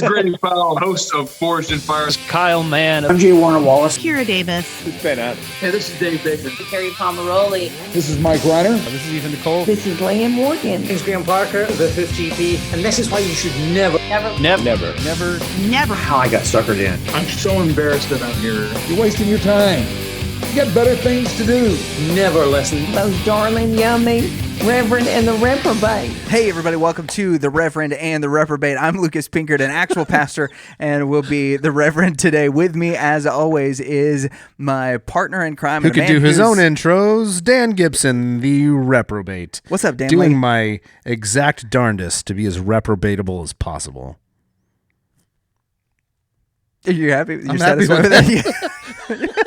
Grady Powell, host of Forged in Fire. Kyle Mann. I'm J. Warner Wallace. Kira Davis. It's Ben Adams. Hey, this is Dave Baker. Carrie Pomeroli. This is Mike Reiner. This is Ethan Nicole. This is Leanne Morgan. It's Graham Parker, the 5th GP, and this is why you should never. How I got suckered in. I'm so embarrassed that I'm here. You're wasting your time. You got better things to do. Never listen. Those darling, yummy Reverend and the Reprobate. Hey everybody, welcome to the Reverend and the Reprobate. I'm Lucas Pinkert, an actual pastor, and will be the Reverend today. With me, as always, is my partner in crime. Who could do his own intros, Dan Gibson, the Reprobate. What's up, Dan? Doing my exact darndest to be as reprobatable as possible. Are you happy? You're I'm satisfied happy with that?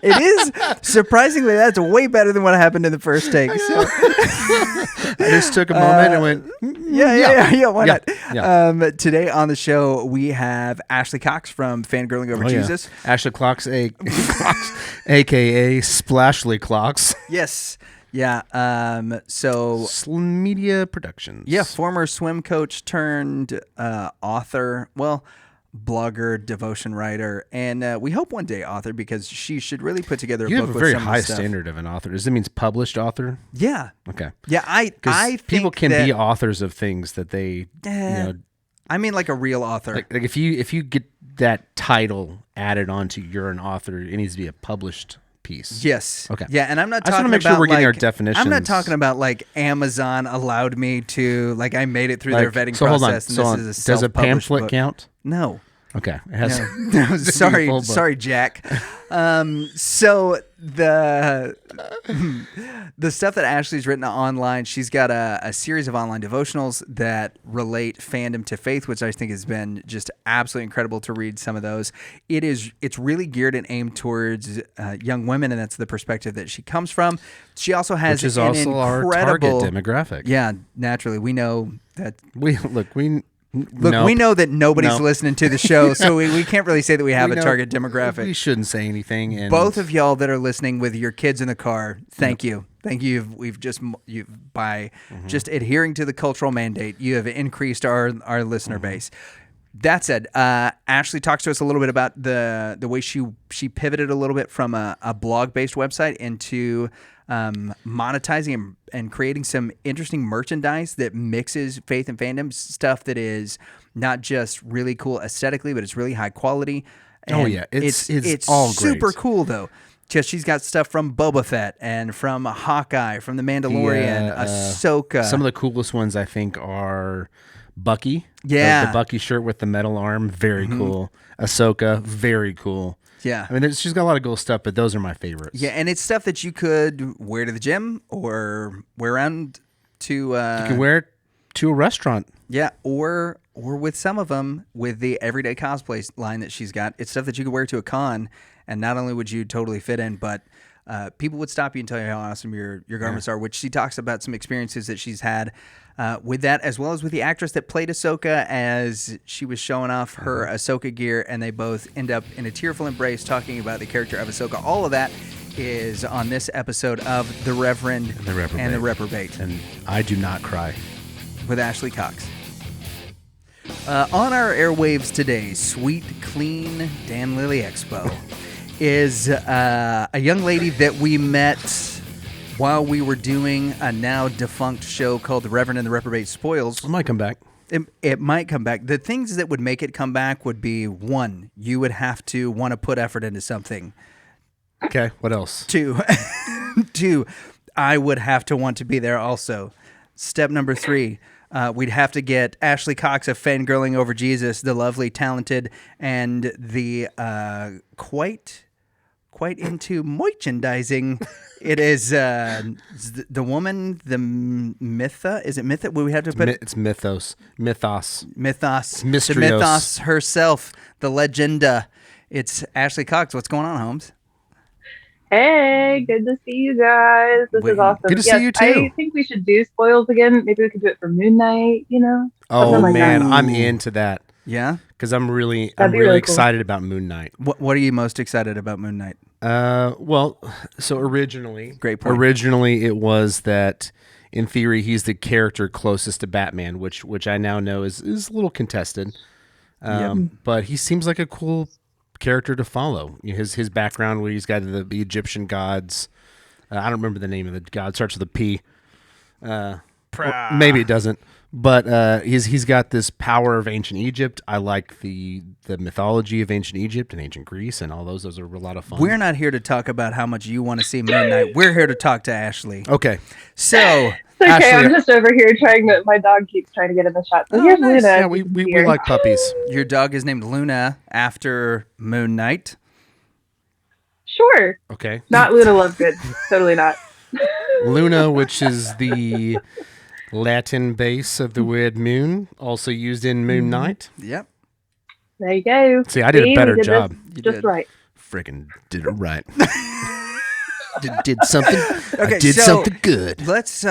It is surprisingly, that's way better than what happened in the first take. So. I just took a moment and went, yeah. Why not? Yeah. Today on the show, we have Ashley Cox from Fangirling Over Jesus. Ashley Clocks, a.k.a. Splashly Clocks. Yes. Yeah. So Slim Media Productions. yeah, former swim coach turned author. Well, blogger, devotion writer, and we hope one day author, because she should really put together a You book have a with very some of the high stuff. standard of an author. Does it mean published author? Yeah. Okay. Yeah, I think people can that, be authors of things that they, I mean, like a real author. like if you get that title added onto you're an author, it needs to be a published piece. Yes. Okay. Yeah, and I'm not I just talking wanna make about sure we're getting our like, definitions. I'm not talking about like Amazon allowed me to, like, I made it through their vetting so hold on. process. And So this is a does a self-published pamphlet book. count? No. Okay. It has No, sorry, Jack. So the stuff that Ashley's written online, she's got a series of online devotionals that relate fandom to faith, which I think has been just absolutely incredible to read some of those. It's really geared and aimed towards young women, and that's the perspective that she comes from. She also has which is an also our incredible target demographic. Yeah, naturally, we know that. We We know that nobody's listening to the show, so we can't really say that we have a target demographic. We shouldn't say anything. And Both of y'all that are listening with your kids in the car, thank you. Thank you. By just adhering to the cultural mandate, you have increased our listener base. That said, Ashley talks to us a little bit about the way she pivoted a little bit from a blog-based website into monetizing and creating some interesting merchandise that mixes faith and fandom, stuff that is not just really cool aesthetically, but it's really high quality. And it's all great. Super cool though. Just she's got stuff from Boba Fett and from Hawkeye, from The Mandalorian, Ahsoka. Some of the coolest ones I think are Bucky. Yeah. The Bucky shirt with the metal arm, very cool. Ahsoka, very cool. Yeah. I mean, she's got a lot of cool stuff, but those are my favorites. Yeah, and it's stuff that you could wear to the gym or wear around to... you can wear it to a restaurant. Yeah, or with some of them, with the everyday cosplay line that she's got, it's stuff that you could wear to a con, and not only would you totally fit in, but people would stop you and tell you how awesome your garments are, which she talks about some experiences that she's had with that, as well as with the actress that played Ahsoka as she was showing off her Ahsoka gear, and they both end up in a tearful embrace talking about the character of Ahsoka. All of that is on this episode of The Reverend and the Reprobate. And I do not cry. With Ashley Cox. On our airwaves today, Sweet Clean Dan Lilly Expo is a young lady that we met while we were doing a now defunct show called The Reverend and the Reprobate Spoils. It might come back. It might come back. The things that would make it come back would be, one, you would have to want to put effort into something. Okay, what else? Two, I would have to want to be there also. Step number 3, we'd have to get Ashley Cox of Fangirling Over Jesus, the lovely, talented, and the quite into merchandising. It is the woman, the Mytha. Is it Mytha? We have to put It's Mythos. Mythos. Mystrios. The Mythos herself, the legenda. It's Ashley Cox. What's going on, Holmes? Hey, good to see you guys. This is awesome. Good to see you too. I think we should do spoils again. Maybe we could do it for Moon Knight, Oh Something like man, that. I'm into that. Yeah? Because I'm really That'd be really cool. excited about Moon Knight. What are you most excited about Moon Knight? Well, so originally, Great point. Originally, it was that in theory he's the character closest to Batman, which I now know is a little contested. But he seems like a cool character to follow. His background, where he's got the Egyptian gods. I don't remember the name of the god. Starts with a P. Maybe it doesn't. But he's got this power of ancient Egypt. I like the mythology of ancient Egypt and ancient Greece and all those. Those are a lot of fun. We're not here to talk about how much you want to see Moon Knight. We're here to talk to Ashley. Okay. So, It's okay, Ashley, I'm just over here my dog keeps trying to get in the shot. So here's nice. Luna. Yeah, we like puppies. your dog is named Luna after Moon Knight. Sure. Okay. Not Luna Lovegood. Totally not. Luna, which is the Latin base of the word moon, also used in Moon Knight. Yep. There you go. See, I did a better we did job. this You just did. right. Freaking did it right. did something. Okay, I did so something good. Let's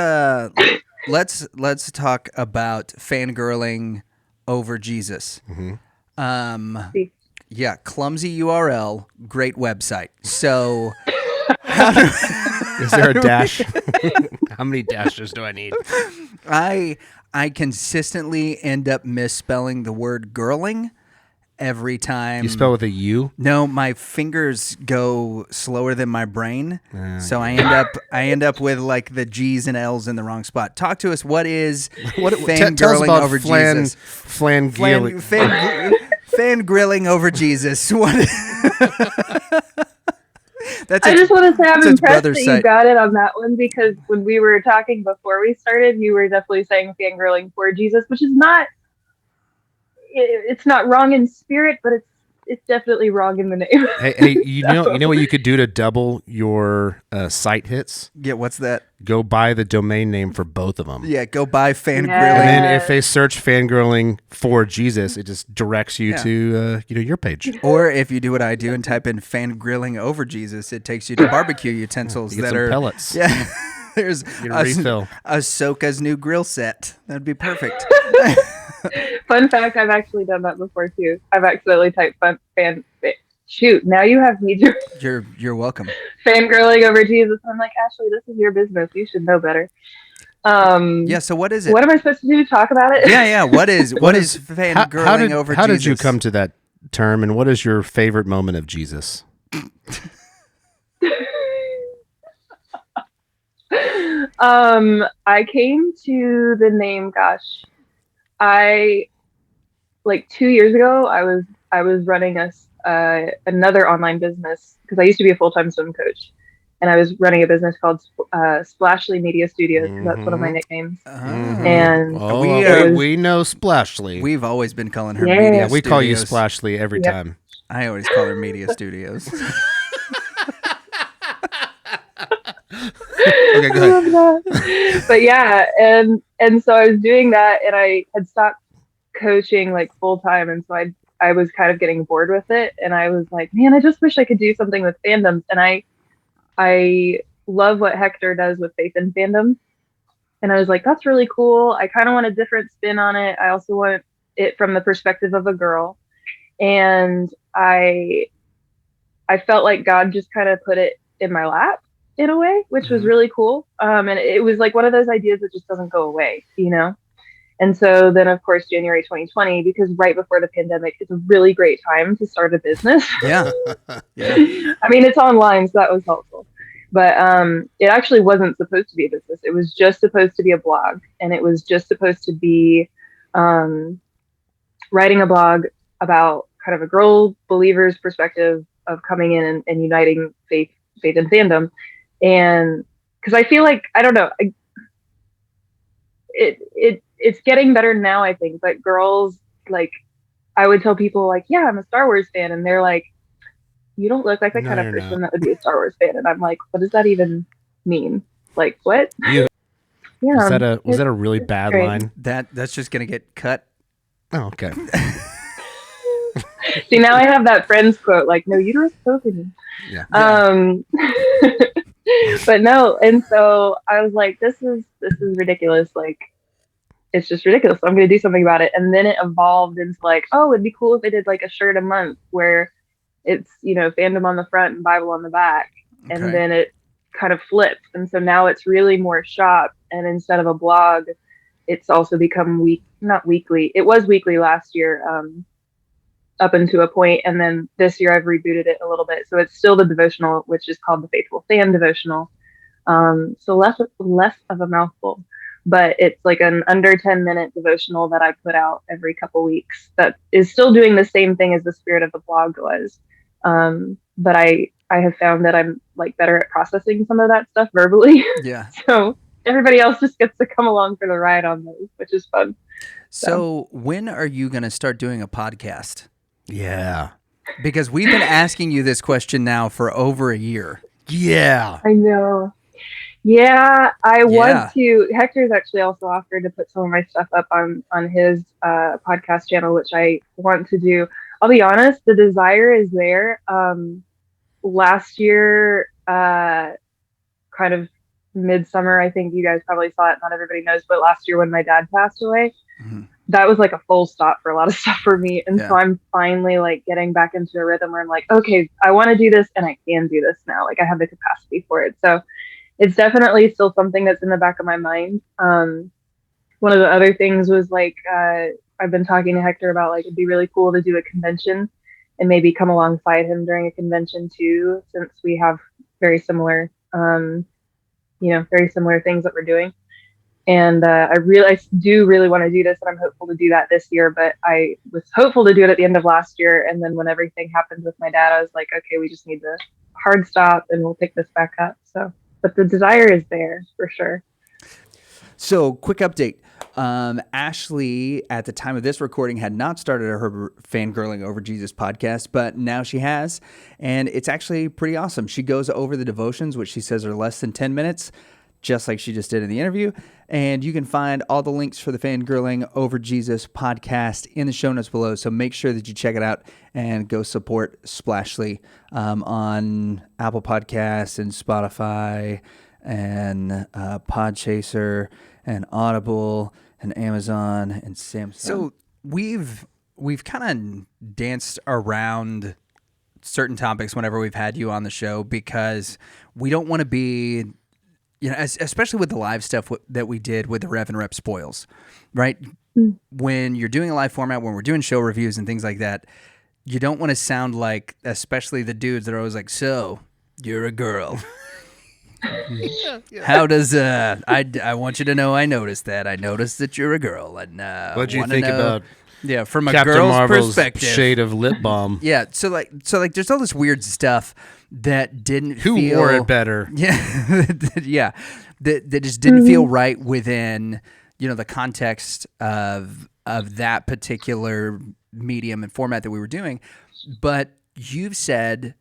talk about fangirling over Jesus. See. Yeah, clumsy URL, great website. So Is there a dash? How many dashes do I need? I consistently end up misspelling the word girling every time. You spell with a U? No, my fingers go slower than my brain, so I end up with like the G's and L's in the wrong spot. Talk to us. What is Tell us fangirling about over Jesus? Fangirling over Jesus. What? I just want to say I'm that's its impressed brother's that you site. got it on that one, because when we were talking before we started, you were definitely saying fangirling for Jesus, which is not. It's not wrong in spirit, but it's definitely wrong in the name. Hey, you know what you could do to double your site hits? Yeah, what's that? Go buy the domain name for both of them. Yeah, go buy fangirling. And then Yes. if they search fangirling for Jesus, it just directs you Yeah. to your page. Or if you do what I do and type in fangirling over Jesus, it takes you to barbecue utensils You get that some are pellets. Yeah, there's Get a refill. Ahsoka's new grill set. That'd be perfect. Fun fact: I've actually done that before too. I've accidentally typed shoot. Now you have me do You're welcome. fangirling over Jesus. I'm like, Ashley, this is your business. You should know better. Yeah. So what is it? What am I supposed to do? Talk about it? Yeah. What is fangirling over how Jesus? did you come to that term, and what is your favorite moment of Jesus? I came to the name. Gosh, I like 2 years ago. I was running another online business, because I used to be a full-time swim coach, and I was running a business called Splashly Media Studios. 'Cause that's one of my nicknames. And We know Splashly. We've always been calling her Yeah. Media Yeah, we call you Studios. Splashly every Yep. time. I always call her Media Studios. Okay, go ahead. But yeah, and so I was doing that, and I had stopped coaching like full time, and so I was kind of getting bored with it, and I was like, man, I just wish I could do something with fandoms. And I love what Hector does with Faith in Fandom, and I was like, that's really cool. I kind of want a different spin on it. I also want it from the perspective of a girl, and I felt like God just kind of put it in my lap in a way, which was really cool. And it was like one of those ideas that just doesn't go away, you know? And so then, of course, January 2020, because right before the pandemic, it's a really great time to start a business. Yeah. I mean, it's online, so that was helpful. But it actually wasn't supposed to be a business. It was just supposed to be a blog. And it was just supposed to be writing a blog about kind of a girl believer's perspective of coming in and uniting faith and fandom. And because I feel like, I don't know, it's getting better now, I think. But girls, like, I would tell people like, yeah, I'm a Star Wars fan, and they're like, you don't look like the kind of you're person that would be a Star Wars fan. And I'm like, what does that even mean? Like, what? You- Yeah. Was that a really bad great. line? That's just gonna get cut. Oh, okay. See, now I have that Friends quote, like, no uterus spoken. Yeah. But no, and so I was like, this is ridiculous. Like, it's just ridiculous. I'm going to do something about it. And then it evolved into like, oh, it'd be cool if I did like a shirt a month where it's, you know, fandom on the front and Bible on the back. Okay. And then it kind of flipped. And so now it's really more shop. And instead of a blog, it's also become not weekly. It was weekly last year. up into a point, and then this year I've rebooted it a little bit. So it's still the devotional, which is called the Faithful Fan Devotional. So less of a mouthful, but it's like an under 10-minute devotional that I put out every couple weeks that is still doing the same thing as the spirit of the blog was. But I have found that I'm like better at processing some of that stuff verbally. Yeah. So everybody else just gets to come along for the ride on those, which is fun. So when are you going to start doing a podcast? Yeah. Because we've been asking you this question now for over a year. Yeah. I know. Yeah, I want to. Hector's actually also offered to put some of my stuff up on his podcast channel, which I want to do. I'll be honest, the desire is there. Last year, kind of midsummer, I think you guys probably saw it. Not everybody knows, but last year when my dad passed away, that was like a full stop for a lot of stuff for me. And so I'm finally like getting back into a rhythm where I'm like, okay, I want to do this and I can do this now. Like I have the capacity for it. So it's definitely still something that's in the back of my mind. One of the other things was like, I've been talking to Hector about like, it'd be really cool to do a convention and maybe come alongside him during a convention too, since we have very similar, very similar things that we're doing. And I do really want to do this, and I'm hopeful to do that this year, but I was hopeful to do it at the end of last year. And then when everything happened with my dad, I was like, okay, we just need to hard stop and we'll pick this back up. So, but the desire is there for sure. So quick update. Ashley, at the time of this recording, had not started her Fangirling Over Jesus podcast, but now she has, and it's actually pretty awesome. She goes over the devotions, which she says are less than 10 minutes, just like she just did in the interview. And you can find all the links for the Fangirling Over Jesus podcast in the show notes below. So make sure that you check it out and go support Splashly on Apple Podcasts and Spotify and Podchaser and Audible and Amazon and Samsung. So we've kind of danced around certain topics whenever we've had you on the show because we don't want to be, especially with the live stuff that we did with the Rev and Rep spoils, right? When you're doing a live format, when we're doing show reviews and things like that, you don't want to sound like, especially the dudes that are always like, so you're a girl. How does I want you to know I noticed that. I noticed that you're a girl. And what'd you think about from a Captain girl's Marvel's perspective? Shade of lip balm. Yeah, so like there's all this weird stuff that didn't Who feel wore it better? Yeah. Yeah. That just didn't feel right within, the context of that particular medium and format that we were doing. But you've said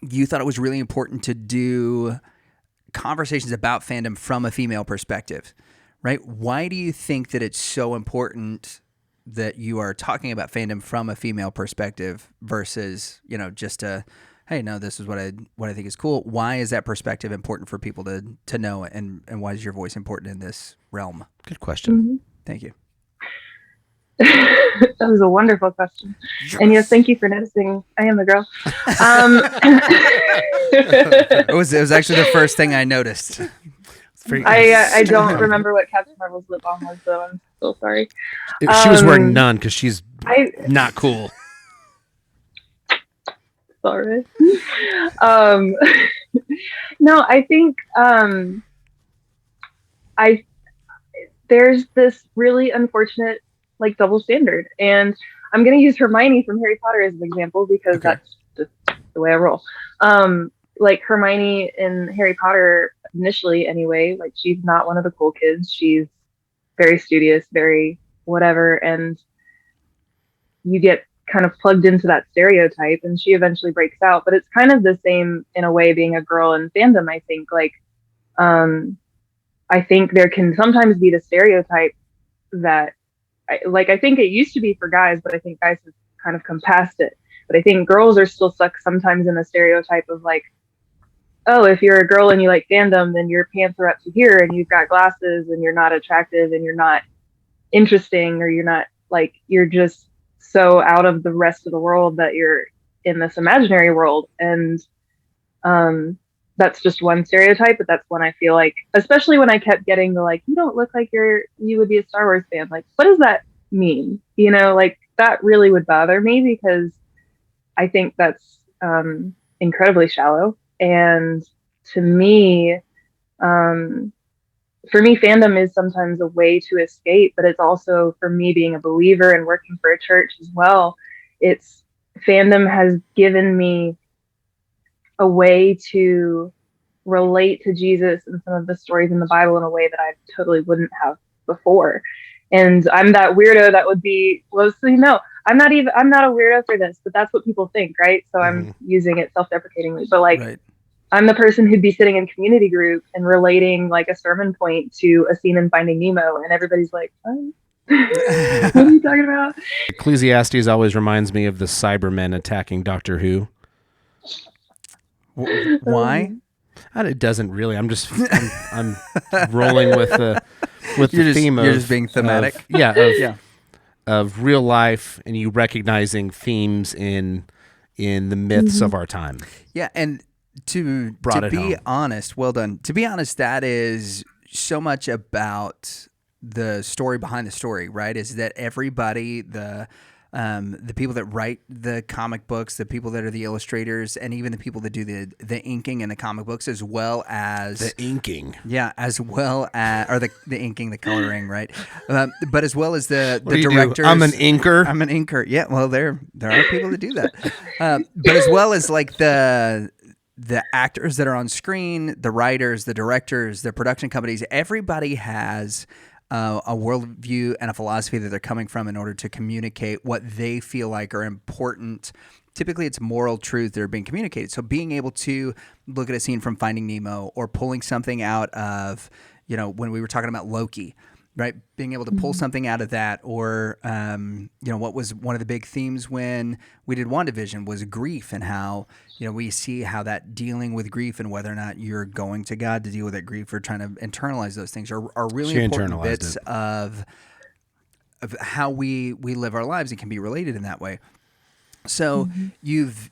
you thought it was really important to do conversations about fandom from a female perspective, right? Why do you think that it's so important that you are talking about fandom from a female perspective versus, just hey, no, this is what I think is cool. Why is that perspective important for people to know, and why is your voice important in this realm? Good question. Thank you. That was a wonderful question. Yes. And yes, thank you for noticing. I am the girl. It was actually the first thing I noticed. I don't remember what Captain Marvel's lip balm was, though. I'm so sorry. She was wearing none because she's not cool. Sorry. No, I think there's this really unfortunate double standard, and I'm going to use Hermione from Harry Potter as an example because that's just the way I roll. Hermione in Harry Potter initially anyway, she's not one of the cool kids. She's very studious, very whatever, and you get kind of plugged into that stereotype, and she eventually breaks out. But it's kind of the same in a way being a girl in fandom. I think I think there can sometimes be the stereotype that I think it used to be for guys, but I think guys have kind of come past it. But I think girls are still stuck sometimes in the stereotype of oh, if you're a girl and you like fandom, then your pants are up to here and you've got glasses and you're not attractive and you're not interesting, or you're not you're just so out of the rest of the world that you're in this imaginary world. And that's just one stereotype, but that's one I feel especially when I kept getting the you don't look like you would be a Star Wars fan. What does that mean? that really would bother me, because I think that's incredibly shallow. And to me, for me, fandom is sometimes a way to escape, but it's also, for me, being a believer and working for a church as well. It's fandom has given me a way to relate to Jesus and some of the stories in the Bible in a way that I totally wouldn't have before. And I'm that weirdo that would be, well, so I'm not a weirdo for this, but that's what people think, right? So I'm using it self-deprecatingly, but like, Right. I'm the person who'd be sitting in community group and relating like a sermon point to a scene in Finding Nemo, and everybody's like, what? What are you talking about? Ecclesiastes always reminds me of the Cybermen attacking Doctor Who. Why? And it doesn't really. I'm rolling with the theme of you're just being thematic. Of real life, and you recognizing themes in the myths of our time. Yeah, and to be honest, well done. To be honest, that is so much about the story behind the story, right? Is that everybody, the people that write the comic books, the people that are the illustrators, and even the people that do the inking in the comic books, as well as the inking, as well as the inking, the coloring, right? But as well as the directors. I'm an inker. I'm an inker. Yeah, well, there are people that do that, but as well as like the actors that are on screen, the writers, the directors, the production companies, everybody has a worldview and a philosophy that they're coming from in order to communicate what they feel like are important. Typically, it's moral truth that are being communicated. So being able to look at a scene from Finding Nemo, or pulling something out of, when we were talking about Loki, right? Being able to pull something out of that, or, what was one of the big themes when we did WandaVision was grief, and how, we see how that dealing with grief and whether or not you're going to God to deal with that grief or trying to internalize those things are really important bits of how we live our lives, and can be related in that way. So you've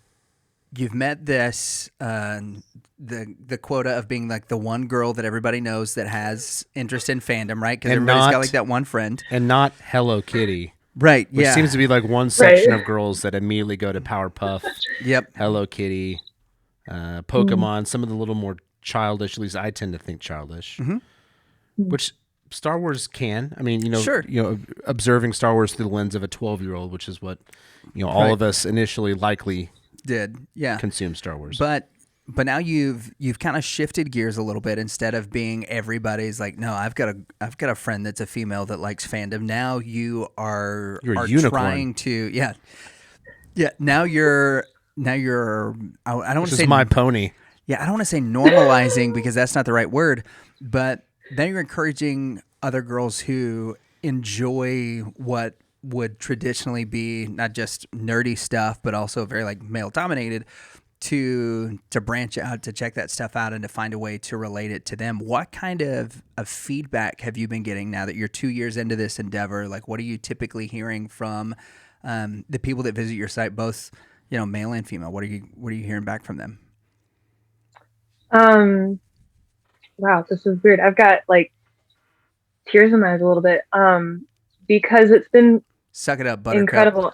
met this, the quota of being like the one girl that everybody knows that has interest in fandom, right? Because everybody's got like that one friend. And not Hello Kitty. Right, which seems to be like one section of girls that immediately go to Powerpuff. Yep. Hello Kitty, Pokemon, some of the little more childish, at least I tend to think childish, which Star Wars can. I mean, sure. Observing Star Wars through the lens of a 12-year-old, which is what, all of us initially likely did. Yeah. Consume Star Wars. But now you've kind of shifted gears a little bit. Instead of being everybody's like, no, I've got a friend that's a female that likes fandom. Now you're a unicorn. Trying to Now you're I don't want to say my pony. Yeah, I don't want to say normalizing because that's not the right word. But then you're encouraging other girls who enjoy what would traditionally be not just nerdy stuff, but also very like male dominated, to branch out, to check that stuff out, and to find a way to relate it to them. What kind of feedback have you been getting now that you're 2 years into this endeavor? Like, what are you typically hearing from the people that visit your site, both male and female? What are you hearing back from them? Wow, this is weird. I've got like tears in my eyes a little bit because it's been suck it up, Buttercup. Incredible.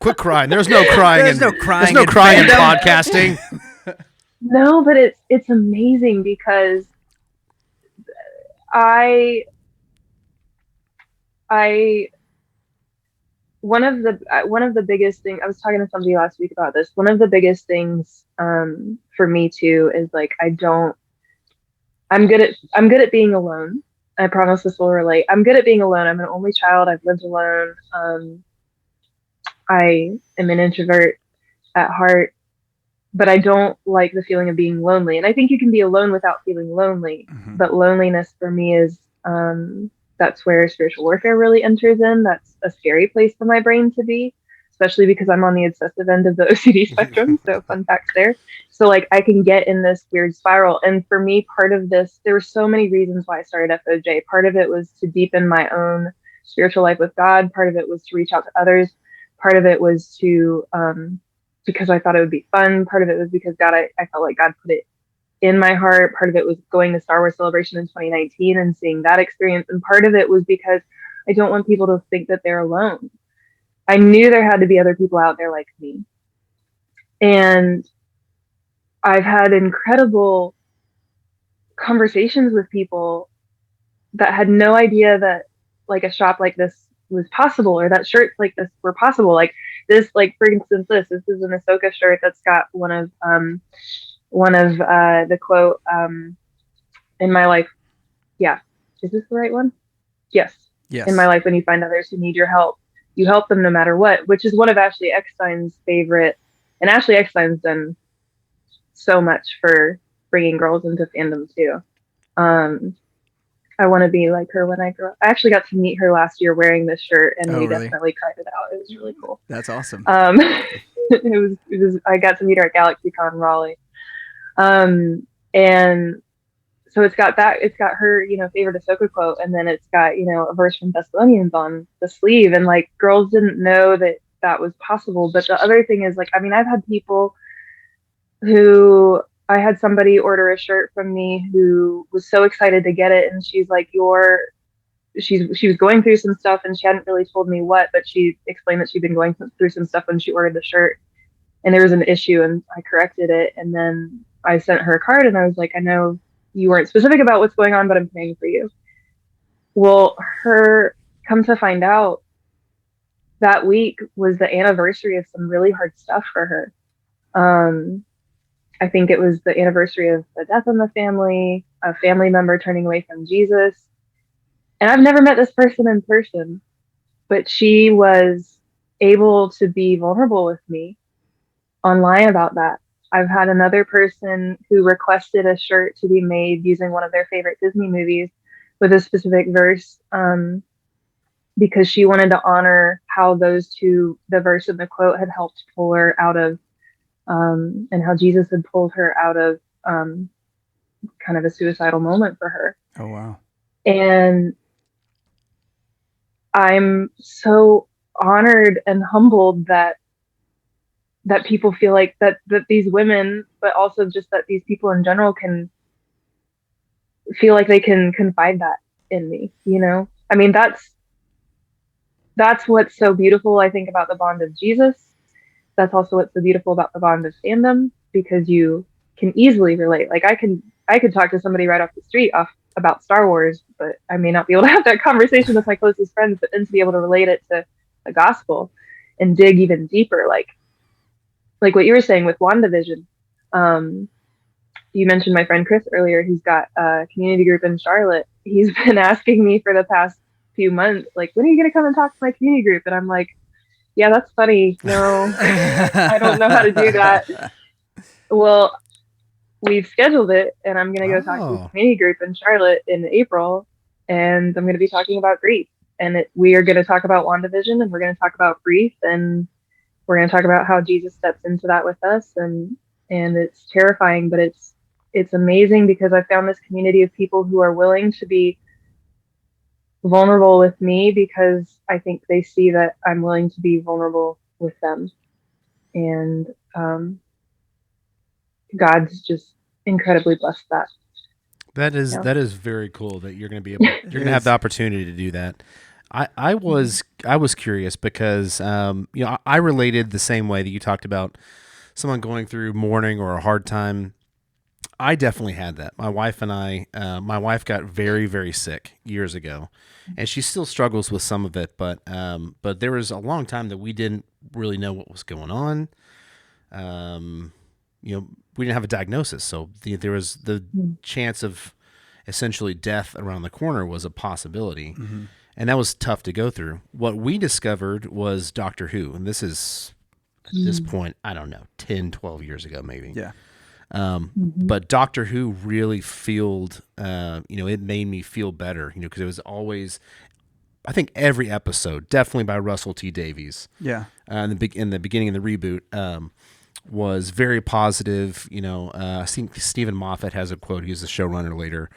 Quit crying. There's no crying. There's no crying in podcasting. No, but it's amazing because one of the biggest things, I was talking to somebody last week about this. One of the biggest things for me too is like I'm good at being alone. I promise this will relate. I'm good at being alone. I'm an only child. I've lived alone. I am an introvert at heart, but I don't like the feeling of being lonely. And I think you can be alone without feeling lonely. Mm-hmm. But loneliness for me is, that's where spiritual warfare really enters in. That's a scary place for my brain to be, especially because I'm on the obsessive end of the OCD spectrum. So fun facts there. So like I can get in this weird spiral. And for me, part of this, there were so many reasons why I started FOJ. Part of it was to deepen my own spiritual life with God. Part of it was to reach out to others. Part of it was to, because I thought it would be fun. Part of it was because I felt like God put it in my heart. Part of it was going to Star Wars Celebration in 2019 and seeing that experience. And part of it was because I don't want people to think that they're alone. I knew there had to be other people out there like me. And I've had incredible conversations with people that had no idea that like a shop like this was possible, or that shirts like this were possible. Like this, like for instance, this is an Ahsoka shirt that's got one of the quote, in my life. Yeah. Is this the right one? Yes. Yes. In my life, when you find others who need your help, you help them no matter what, which is one of Ashley Eckstein's favorite. And Ashley Eckstein's done so much for bringing girls into fandom too. I want to be like her when I grow up. I actually got to meet her last year wearing this shirt, and we really? definitely cried it out. It was really cool. That's awesome. It was. I got to meet her at GalaxyCon Raleigh, and so it's got that. It's got her, favorite Ahsoka quote, and then it's got a verse from Thessalonians on the sleeve. And like girls didn't know that was possible. But the other thing is, like, I mean, I've had people who. I had somebody order a shirt from me who was so excited to get it, and she's like, she was going through some stuff, and she hadn't really told me what, but she explained that she'd been going through some stuff when she ordered the shirt, and there was an issue, and I corrected it, and then I sent her a card, and I was like, I know you weren't specific about what's going on, but I'm praying for you. Well, come to find out, that week was the anniversary of some really hard stuff for her. I think it was the anniversary of the death in the family, a family member turning away from Jesus. And I've never met this person in person, but she was able to be vulnerable with me online about that. I've had another person who requested a shirt to be made using one of their favorite Disney movies with a specific verse, because she wanted to honor how those two, the verse and the quote, had helped pull her out of and how Jesus had pulled her out of kind of a suicidal moment for her. Oh, wow. And I'm so honored and humbled that people feel like that these women, but also just that these people in general can feel like they can confide that in me, I mean, that's what's so beautiful, I think, about the bond of Jesus. That's also what's so beautiful about the bond of fandom, because you can easily relate. Like I could talk to somebody right off the street about Star Wars, but I may not be able to have that conversation with my closest friends, but then to be able to relate it to the gospel and dig even deeper, like what you were saying with WandaVision. You mentioned my friend Chris earlier, who's got a community group in Charlotte. He's been asking me for the past few months, like, when are you going to come and talk to my community group? And I'm like, yeah, that's funny. No, I don't know how to do that. Well, we've scheduled it, and I'm going to go talk to the community group in Charlotte in April, and I'm going to be talking about grief. And we are going to talk about WandaVision, and we're going to talk about grief, and we're going to talk about how Jesus steps into that with us. And it's terrifying, but it's amazing, because I found this community of people who are willing to be vulnerable with me, because I think they see that I'm willing to be vulnerable with them. And God's just incredibly blessed that. That is very cool that you're going to be able, you're going to have the opportunity to do that. I was curious because I related the same way that you talked about someone going through mourning or a hard time. I definitely had that. My wife and I, my wife got very, very sick years ago, and she still struggles with some of it. But there was a long time that we didn't really know what was going on. We didn't have a diagnosis, so there was the chance of essentially death around the corner was a possibility, and that was tough to go through. What we discovered was Doctor Who, and this is at this point, I don't know, 10, 12 years ago, maybe. Yeah. But Doctor Who really it made me feel better, because it was always, I think every episode, definitely by Russell T Davies. Yeah. In the beginning of the reboot, was very positive. I think Stephen Moffat has a quote. He's the showrunner later,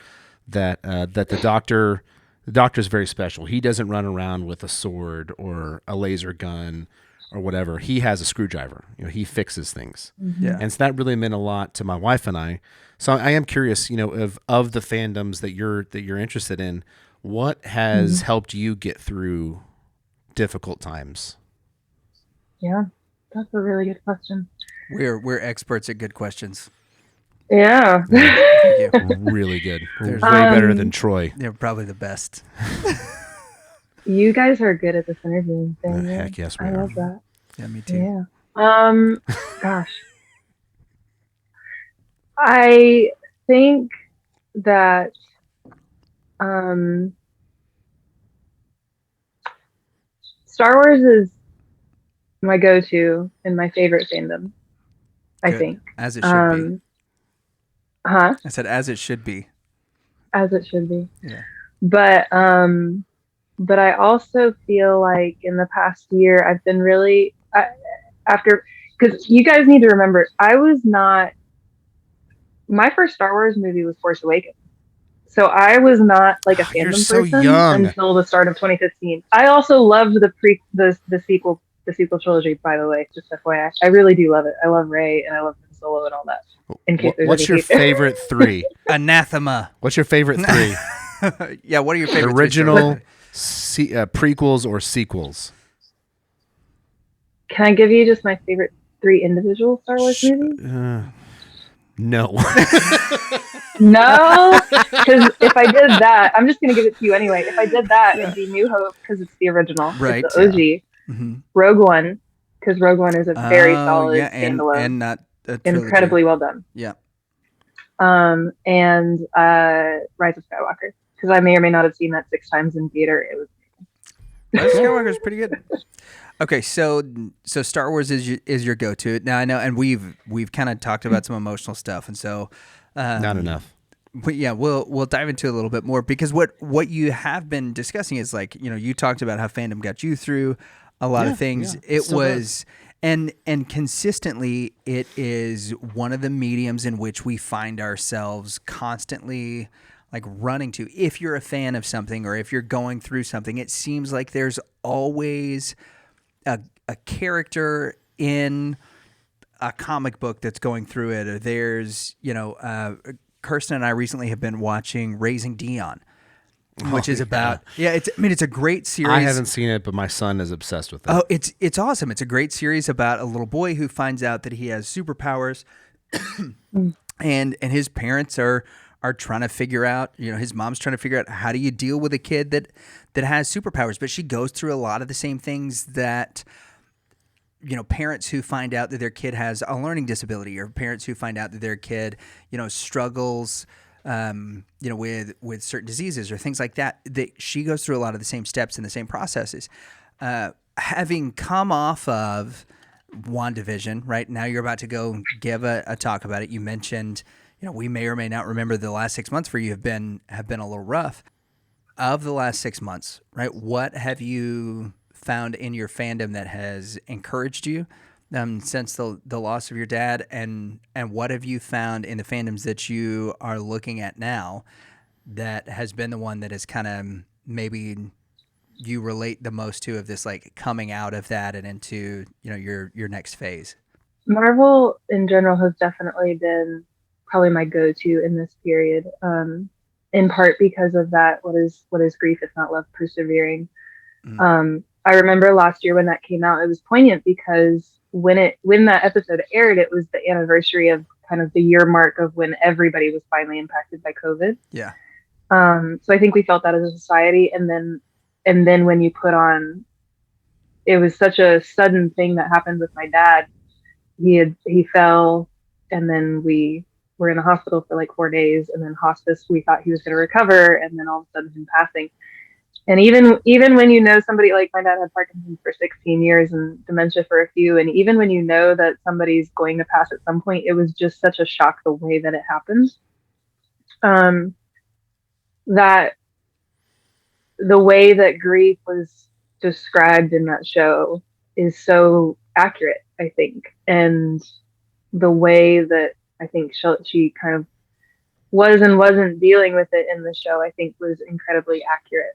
that the doctor's very special. He doesn't run around with a sword or a laser gun or whatever. He has a screwdriver. He fixes things. Yeah. And so that really meant a lot to my wife and I. So I am curious, of the fandoms that you're interested in, What has helped you get through difficult times? Yeah, that's a really good question. We're experts at good questions. Yeah. Thank you. Really good. Way better than Troy. They're probably the best. You guys are good at this interviewing thing. Heck yes, we I are. love that. Yeah, me too. Yeah. Gosh. I think that Star Wars is my go-to and my favorite fandom. I Good. think. As it should be. I said as it should be. As it should be. Yeah. But I also feel like in the past year I've been really because you guys need to remember, my first Star Wars movie was Force Awakens. So I was not like a fandom person until the start of 2015. I also loved the sequel trilogy, by the way, just FYI. I really do love it. I love Rey and I love Han Solo and all that. What's your favorite three? Anathema. What's your favorite three? Yeah, what are your favorite original prequels or sequels? Can I give you just my favorite three individual Star Wars movies? No. No, because if I did that, I'm just going to give it to you anyway. If I did that, it'd be New Hope because it's the original, right? It's the OG. Yeah. Mm-hmm. Rogue One, because Rogue One is a very solid standalone and not a incredibly well done. Yeah. And Rise of Skywalker, because I may or may not have seen that 6 times in theater. It was Rise of Skywalker is pretty good. Okay, so Star Wars is your go-to now. I know, and we've kind of talked about some emotional stuff, and so not enough. But yeah, we'll dive into it a little bit more because what you have been discussing is like, you talked about how fandom got you through a lot of things. Yeah, it was and consistently it is one of the mediums in which we find ourselves constantly like running to. If you're a fan of something or if you're going through something, it seems like there's always a character in a comic book that's going through it, or there's, Kirsten and I recently have been watching Raising Dion, which is about, it's a great series. I haven't seen it, but my son is obsessed with it. Oh, it's awesome. It's a great series about a little boy who finds out that he has superpowers and his parents are trying to figure out, his mom's trying to figure out how do you deal with a kid that has superpowers, but she goes through a lot of the same things that parents who find out that their kid has a learning disability, or parents who find out that their kid, struggles, with certain diseases or things like that, that she goes through a lot of the same steps and the same processes. Having come off of WandaVision, right now you're about to go give a talk about it. You mentioned, we may or may not remember the last 6 months for you have been a little rough. Of the last 6 months, right? What have you found in your fandom that has encouraged you since the loss of your dad, and what have you found in the fandoms that you are looking at now that has been the one that is kind of maybe you relate the most to, of this like coming out of that and into your next phase? Marvel in general has definitely been probably my go-to in this period, in part because of that what is grief if not love persevering. I remember last year when that came out, it was poignant because when that episode aired, it was the anniversary of kind of the year mark of when everybody was finally impacted by COVID. Yeah. So I think we felt that as a society, and then when you put on, it was such a sudden thing that happened with my dad. He fell, and then we were in the hospital for like 4 days, and then hospice. We thought he was going to recover, and then all of a sudden him passing. And even when somebody, like my dad had Parkinson's for 16 years and dementia for a few, and even when that somebody's going to pass at some point, it was just such a shock the way that it happened. That the way that grief was described in that show is so accurate, I think. And the way that I think she kind of was and wasn't dealing with it in the show, I think was incredibly accurate.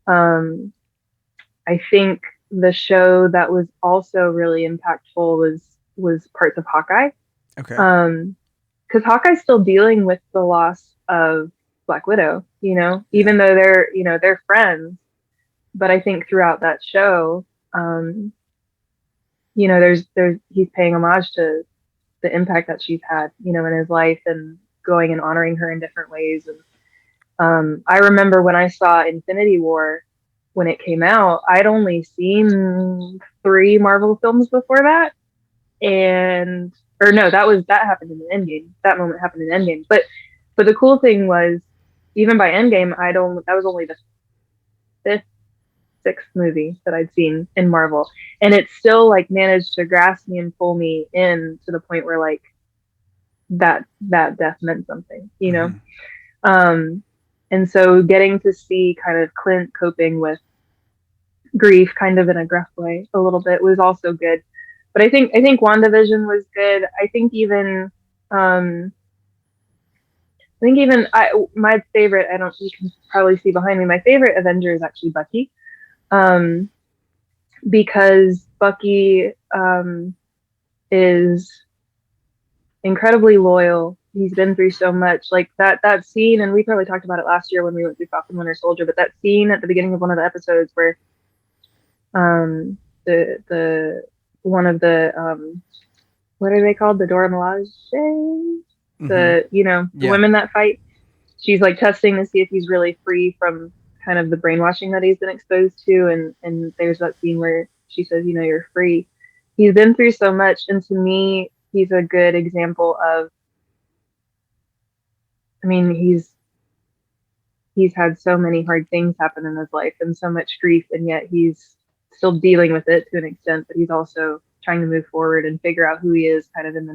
I think the show that was also really impactful was parts of Hawkeye. Okay. Because Hawkeye's still dealing with the loss of Black Widow, even though they're friends. But I think throughout that show, there's he's paying homage to the impact that she's had, in his life, and going and honoring her in different ways. And I remember when I saw Infinity War when it came out, I'd only seen 3 Marvel films before that, that happened in the Endgame. That moment happened in Endgame. But the cool thing was, even by Endgame, that was only the 5th, 6th movie that I'd seen in Marvel, and it still like managed to grasp me and pull me in to the point where like that death meant something, and so getting to see kind of Clint coping with grief kind of in a gruff way a little bit was also good. But I think WandaVision was good. I think even my favorite, you can probably see behind me, my favorite Avenger is actually Bucky. Because Bucky is incredibly loyal. He's been through so much. Like that scene, and we probably talked about it last year when we went through Falcon Winter Soldier, but that scene at the beginning of one of the episodes where the one of the what are they called? The Dora Milaje? The women that fight. She's like testing to see if he's really free from kind of the brainwashing that he's been exposed to, and there's that scene where she says, you're free. He's been through so much, and to me, he's a good example of, he's had so many hard things happen in his life and so much grief, and yet he's still dealing with it to an extent, but he's also trying to move forward and figure out who he is kind of in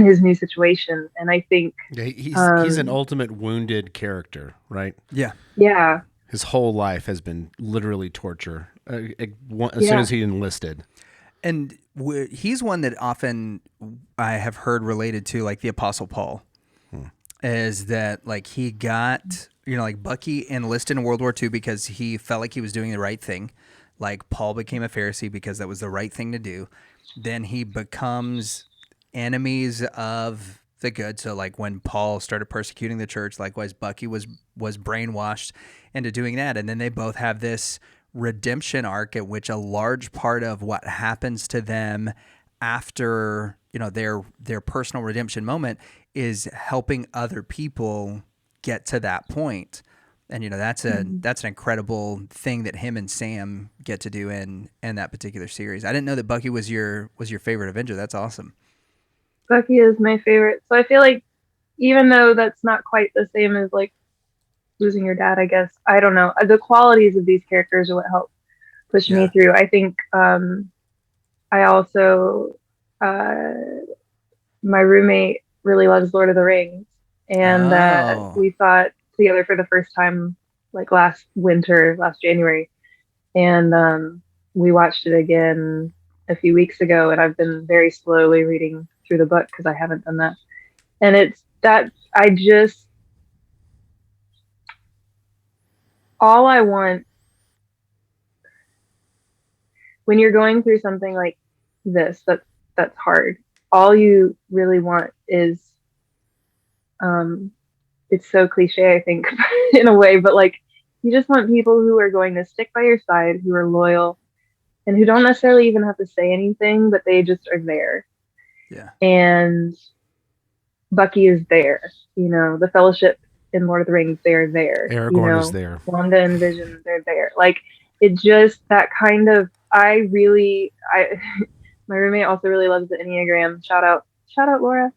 his new situation. And I think he's an ultimate wounded character, right? Yeah. His whole life has been literally torture as soon as he enlisted. And he's one that often I have heard related to like the Apostle Paul, is that like he got, like Bucky enlisted in World War II because he felt like he was doing the right thing. Like Paul became a Pharisee because that was the right thing to do. Then he becomes enemies of the good. So like when Paul started persecuting the church, likewise Bucky was brainwashed into doing that. And then they both have this redemption arc at which a large part of what happens to them after, their personal redemption moment is helping other people get to that point. And that's an incredible thing that him and Sam get to do in that particular series. I didn't know that Bucky was your favorite Avenger. That's awesome. Bucky is my favorite. So I feel like even though that's not quite the same as like losing your dad, I guess, I don't know. The qualities of these characters are what help push me through. I think I also, my roommate really loves Lord of the Rings. And we saw it together for the first time like last January. And we watched it again a few weeks ago, and I've been very slowly reading through the book because I haven't done that. And it's that all I want when you're going through something like this, that's hard, all you really want is, it's so cliche, I think, in a way, but like, you just want people who are going to stick by your side, who are loyal, and who don't necessarily even have to say anything, but they just are there. Yeah. And Bucky is there. The Fellowship in Lord of the Rings, they're there. Aragorn is there. Wanda and Vision, they're there. Like, it just, that kind of, my roommate also really loves the Enneagram. Shout out Laura.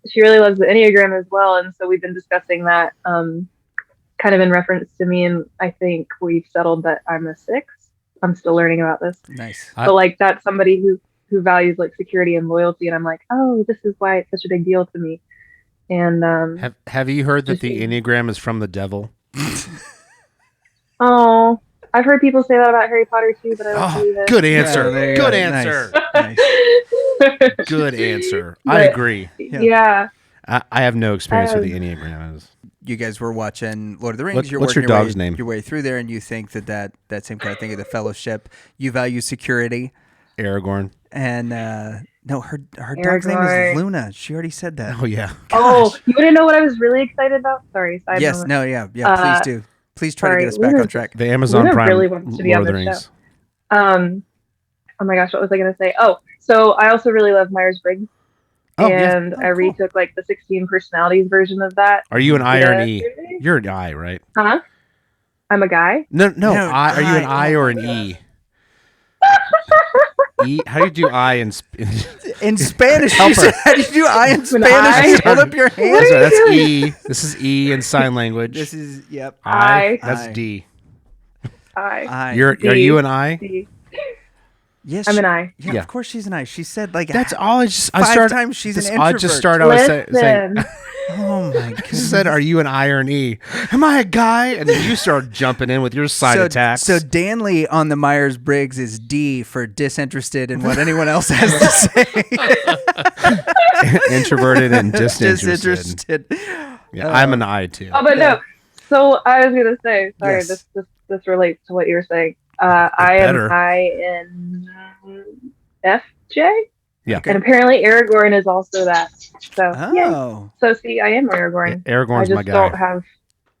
She really loves the Enneagram as well. And so we've been discussing that, kind of in reference to me. And I think we've settled that I'm a 6. I'm still learning about this. Nice. But like, that's somebody who values like security and loyalty. And I'm like, oh, this is why it's such a big deal to me. And have you heard that the Enneagram is from the devil? Oh, I've heard people say that about Harry Potter too, but I don't believe it. Good answer. Yeah, good go. answer. Nice. Good answer. I agree. Yeah. I have no experience with the Enneagram. You guys were watching Lord of the Rings. What's your dog's name? Your way through there, and you think that same kind of thing of the Fellowship. You value security. Aragorn. And No, her dog's name is Luna. She already said that. Oh yeah. Oh, you want to know what I was really excited about? Sorry, side Yes. moment. No. Yeah. Please do. Please try to get us back on track. The Amazon Luna Prime really wants to be Lord on of the this Rings. Oh my gosh, what was I going to say? Oh, so I also really love Myers-Briggs. Oh, and I retook like the 16 personalities version of that. Are you an I or an E? You're an I, right? Huh? I'm a guy? No. I. Are you an I or an E? E? How do you do I in Spanish? How do you do I in Spanish? Hold up your hands. That's E. This is E in sign language. This is I. That's D. I. Are you an I? D. Yes, I'm an I. Yeah, of course she's an I. She said like that's all. Five times she's an introvert. I just started. I was saying. Oh my god! She said, "Are you an I or an E? Am I a guy?" And then you start jumping in with your side attacks. So Danley on the Myers-Briggs is D for disinterested in what anyone else has to say. Introverted and disinterested. Yeah, I'm an I too. Oh, but no. So I was gonna say, sorry, yes. This relates to what you were saying. I am INFJ. Yeah. And apparently Aragorn is also that. So So see, I am Aragorn. Aragorn's my guy. I just don't have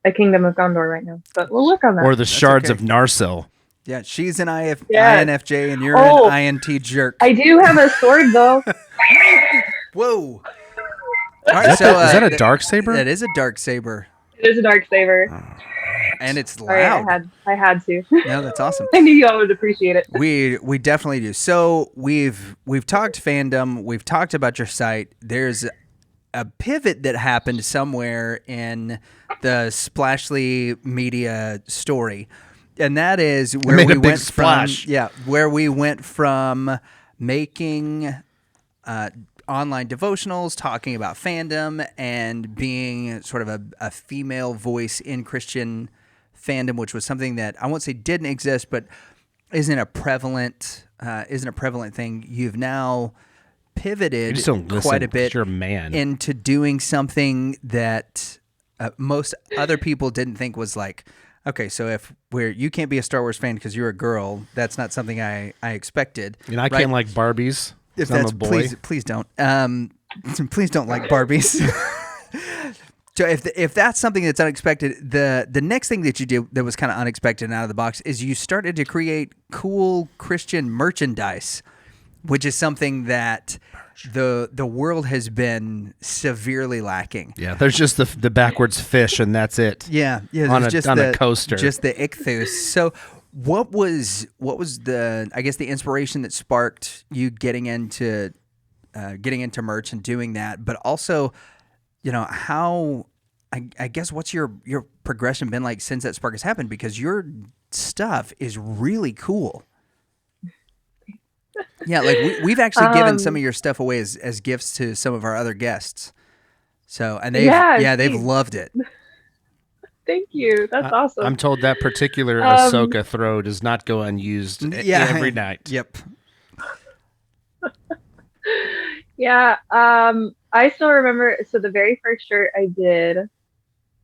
a Kingdom of Gondor right now, but we'll work on that. Or the Shards of Narsil. Yeah, she's an INFJ and you're an INT jerk. I do have a sword though. Whoa. All right, is that a dark saber? That is a dark saber. It is a dark saber. And it's loud. Sorry, I had to. No, that's awesome. I knew y'all would appreciate it. We definitely do. So we've talked fandom. We've talked about your site. There's a pivot that happened somewhere in the Splashly Media story, and that is where we went splash. from. Yeah, where we went from making online devotionals, talking about fandom, and being sort of a female voice in Christian fandom, which was something that I won't say didn't exist, but isn't a prevalent thing. You've now pivoted quite a bit into doing something that most other people didn't think was like, okay, so if you can't be a Star Wars fan because you're a girl, that's not something I expected. And I can't like Barbies. If that's, please don't. Please don't like Barbies. So if that's something that's unexpected, the next thing that you did that was kind of unexpected and out of the box is you started to create cool Christian merchandise, which is something that the world has been severely lacking. Yeah, there's just the backwards fish and that's it. Yeah, on a coaster, just the ichthus. So what was the inspiration that sparked you getting into merch and doing that, but also, how I guess what's your progression been like since that spark has happened, because your stuff is really cool. Yeah, like we've actually given some of your stuff away as gifts to some of our other guests. So, and they've loved it. Thank you. That's awesome. I'm told that particular Ahsoka throw does not go unused every night. Yep. Yeah. I still remember. So the very first shirt I did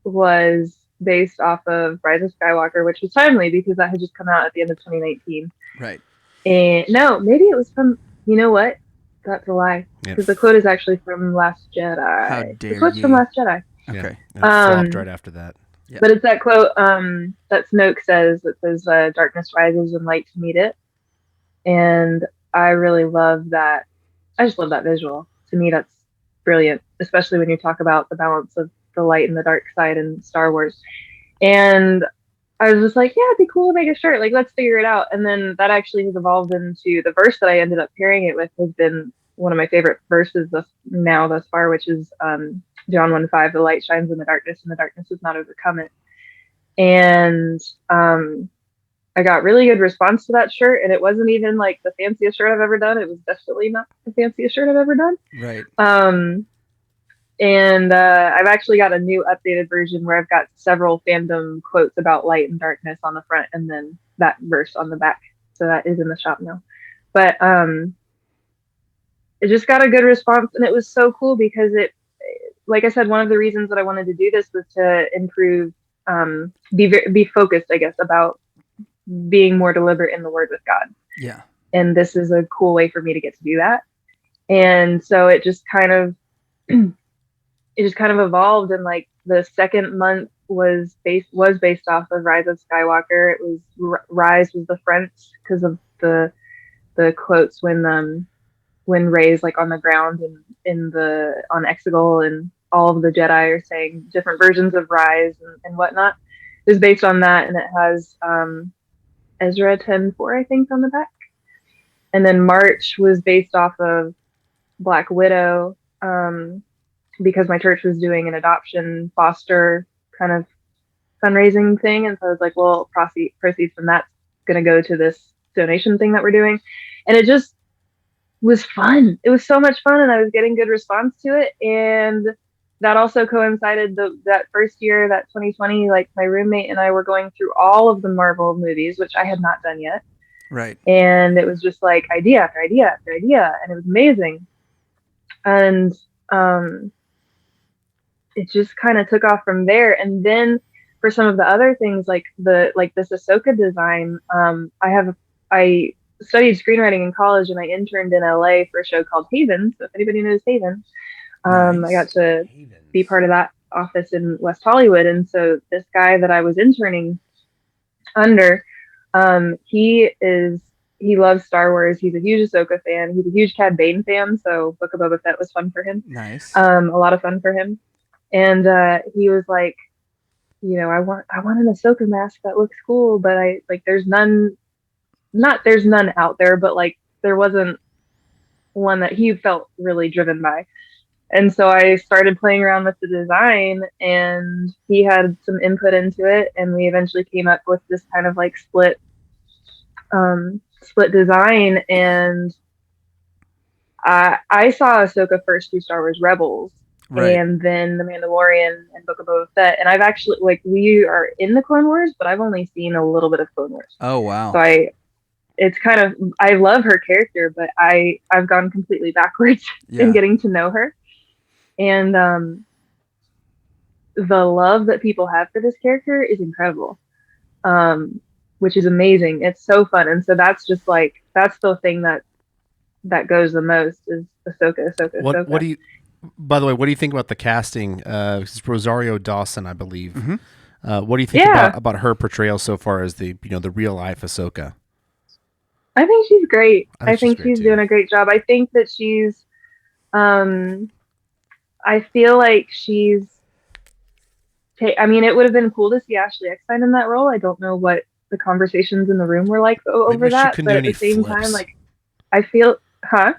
was based off of Rise of Skywalker, which was timely because that had just come out at the end of 2019. Right. And no, maybe it was from, you know what? That's a lie. Because the quote is actually from Last Jedi. How dare the quote's from Last Jedi. Okay. It flopped right after that. Yep. But it's that quote that Snoke says, that says, darkness rises and light to meet it. And I really love that. I just love that visual. To me, that's brilliant, especially when you talk about the balance of the light and the dark side in Star Wars. And I was just like, yeah, it'd be cool to make a shirt. Like, let's figure it out. And then that actually has evolved into the verse that I ended up pairing it with has been one of my favorite verses thus far, which is John 1:5, the light shines in the darkness and the darkness does not overcome it. And I got really good response to that shirt, and it wasn't even like the fanciest shirt I've ever done. It was definitely not the fanciest shirt I've ever done. Right. And I've actually got a new updated version where I've got several fandom quotes about light and darkness on the front and then that verse on the back. So that is in the shop now. But it just got a good response, and it was so cool because it, like I said, one of the reasons that I wanted to do this was to improve, be focused, I guess, about being more deliberate in the word with God. Yeah. And this is a cool way for me to get to do that. And so it just kind of evolved, and like the second month was based off of Rise of Skywalker. It was Rise was the front because of the quotes when Rey's like on the ground and on Exegol, and all of the Jedi are saying different versions of Rise and whatnot. It was based on that, and it has Ezra 10:4, I think, on the back. And then March was based off of Black Widow, because my church was doing an adoption foster kind of fundraising thing, and so I was like, well, proceeds from that's going to go to this donation thing that we're doing. And it just was fun. It was so much fun, and I was getting good response to it. And that also coincided that first year, that 2020, like my roommate and I were going through all of the Marvel movies, which I had not done yet. Right. And it was just like idea after idea after idea, and it was amazing. And it just kind of took off from there. And then for some of the other things, like this Ahsoka design, I studied screenwriting in college, and I interned in LA for a show called Haven. So if anybody knows Haven, Nice. I got to be part of that office in West Hollywood. And so this guy that I was interning under, he loves Star Wars. He's a huge Ahsoka fan. He's a huge Cad Bane fan. So Book of Boba Fett was fun for him. Nice. A lot of fun for him. And he was like, I want an Ahsoka mask that looks cool, but there's none out there, but like there wasn't one that he felt really driven by. And so I started playing around with the design, and he had some input into it, and we eventually came up with this kind of like split design. And I saw Ahsoka first through Star Wars Rebels, Right. and then The Mandalorian and Book of Boba Fett. And I've actually, like, we are in the Clone Wars, but I've only seen a little bit of Clone Wars. Oh, wow. So I love her character, but I've gone completely backwards in getting to know her. And the love that people have for this character is incredible, which is amazing. It's so fun. And so that's just like, that's the thing that goes the most is Ahsoka. What do you, by the way, what do you think about the casting? It's Rosario Dawson, I believe. Mm-hmm. What do you think about her portrayal so far as the real life Ahsoka? I think she's great. I think she's too. doing a great job. I think that she's, I feel like she's, I mean, it would have been cool to see Ashley Eckstein in that role. I don't know what the conversations in the room were like over that, but at the same time, like, I feel,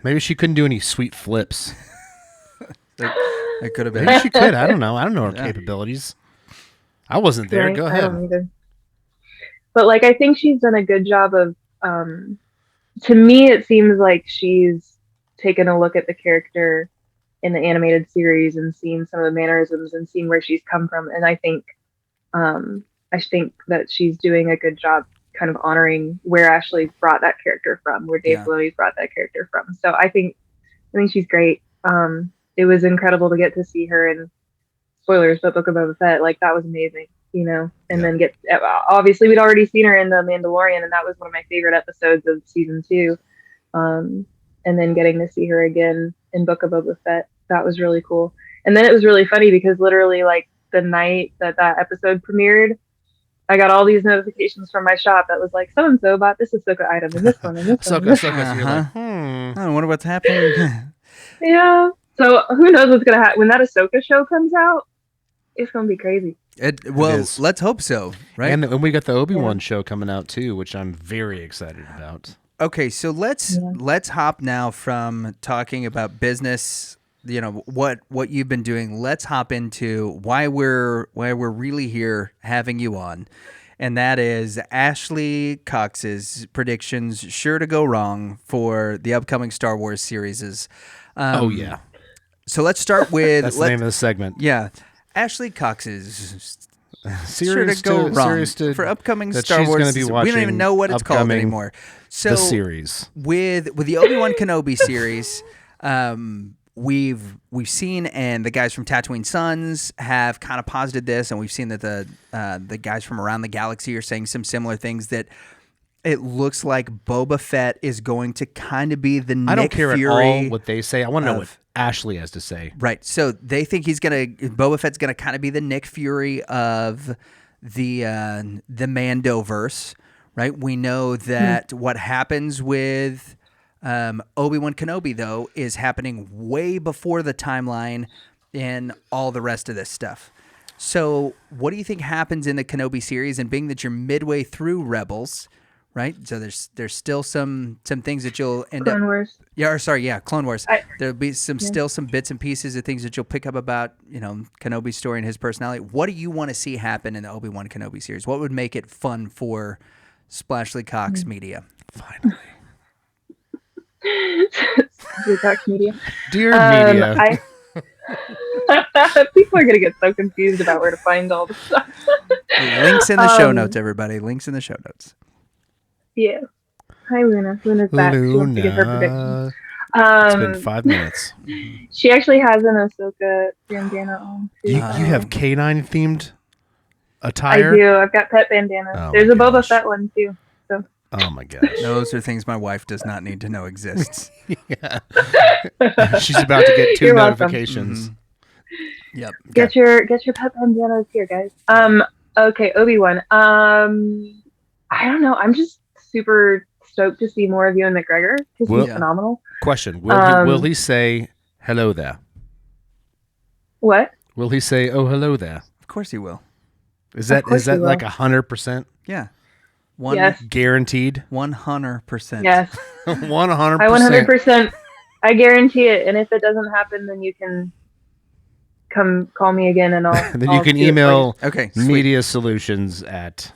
Maybe she couldn't do any sweet flips. It could have been. Maybe she could. I don't know. I don't know her capabilities. I wasn't there. Right? Go ahead. I don't either. But like, I think she's done a good job of, to me, it seems like she's taken a look at the character in the animated series and seen some of the mannerisms and seen where she's come from. And I think that she's doing a good job kind of honoring where Ashley brought that character from, where Dave Filoni brought that character from. So I think she's great. It was incredible to get to see her in, spoilers, but Book of Boba Fett. Like, that was amazing, and then obviously we'd already seen her in The Mandalorian, and that was one of my favorite episodes of season 2. And then getting to see her again in Book of Boba Fett, that was really cool. And then it was really funny because literally, like, the night that episode premiered, I got all these notifications from my shop that was like, so-and-so bought this Ahsoka item and this one and this one. I wonder what's happening. Yeah. So who knows what's going to happen when that Ahsoka show comes out? It's going to be crazy. Let's hope so, right? And we got the Obi-Wan show coming out too, which I'm very excited about. Okay, so let's hop now from talking about business, what you've been doing. Let's hop into why we're really here having you on, and that is Ashley Cox's predictions sure to go wrong for the upcoming Star Wars series. So let's start with that's the name of the segment. Yeah, Ashley Cox's sure to go wrong for upcoming Star Wars. We don't even know what it's called anymore. So the series with the Obi-Wan Kenobi series, we've seen, and the guys from Tatooine Sons have kind of posited this, and we've seen that the guys from around the galaxy are saying some similar things, that It looks like Boba Fett is going to kind of be the Nick I don't care Fury at all what they say. I want to know what of- Ashley has to say. Right. So they think Boba Fett's gonna kind of be the Nick Fury of the Mandoverse, right? We know that what happens with Obi-Wan Kenobi though is happening way before the timeline and all the rest of this stuff. So what do you think happens in the Kenobi series? And being that you're midway through Rebels, right? So there's still some things that you'll end Clone up. Wars. Clone Wars. There'll be still some bits and pieces of things that you'll pick up about, Kenobi's story and his personality. What do you want to see happen in the Obi-Wan Kenobi series? What would make it fun for Splashly Cox Media? Finally. Splashly Cox Media. Dear media. People are going to get so confused about where to find all the stuff. Links in the show notes, everybody. Links in the show notes. Yeah. Hi, Luna. Luna's back. She wants to give her prediction. It's been 5 minutes. She actually has an Ahsoka bandana on, too. You have canine themed attire? I do. I've got pet bandanas. Oh There's my a Boba gosh. Fett one, too. So. Oh my gosh. Those are things my wife does not need to know exists. Yeah. She's about to get 2 You're welcome. notifications. Yep. Get your pet bandanas here, guys. Okay, Obi-Wan. I don't know. I'm just super stoked to see more of Ewan McGregor because he's phenomenal. Question: Will he say hello there? What? Will he say "Oh, hello there"? Of course he will. Is that like 100%? Yeah. Yes. Guaranteed? 100%. Yes. 100%. I 100%. I guarantee it. And if it doesn't happen, then you can come call me again, and I'll. Then I'll you can do it for email Media Solutions at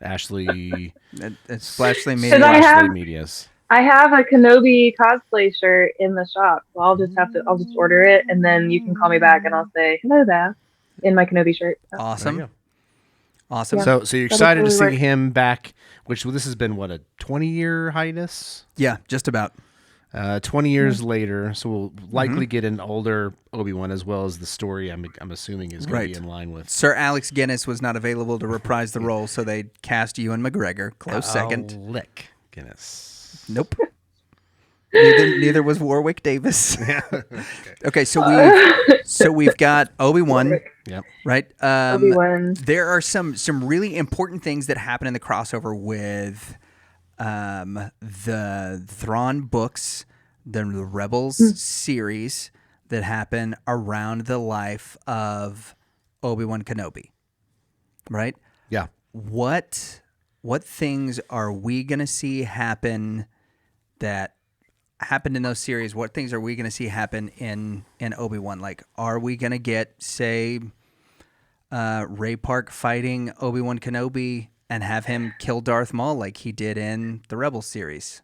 Ashley. It's Splashly Media. Because Ashley Medias. I have a Kenobi cosplay shirt in the shop, so I'll just order it, and then you can call me back, and I'll say hello there in my Kenobi shirt. So. Awesome. Awesome. Yeah. So you're excited to That'll see totally work. him back, which this has been, what, a 20-year hiatus? Yeah, just about. 20 years later, so we'll likely get an older Obi-Wan, as well as the story I'm assuming is going to be in line with. Sir Alex Guinness was not available to reprise the role, so they cast Ewan McGregor. Close second. Lick Guinness. Nope. Neither was Warwick Davis. Okay, so we've got Obi-Wan. Yep. Right. Obi-Wan. There are some really important things that happen in the crossover with the Thrawn books, the Rebels series that happen around the life of Obi-Wan Kenobi. Right? Yeah. What things are we going to see happen that happened in those series? What things are we going to see happen in Obi-Wan? Like, are we going to get, say, Ray Park fighting Obi-Wan Kenobi and have him kill Darth Maul like he did in the Rebels series?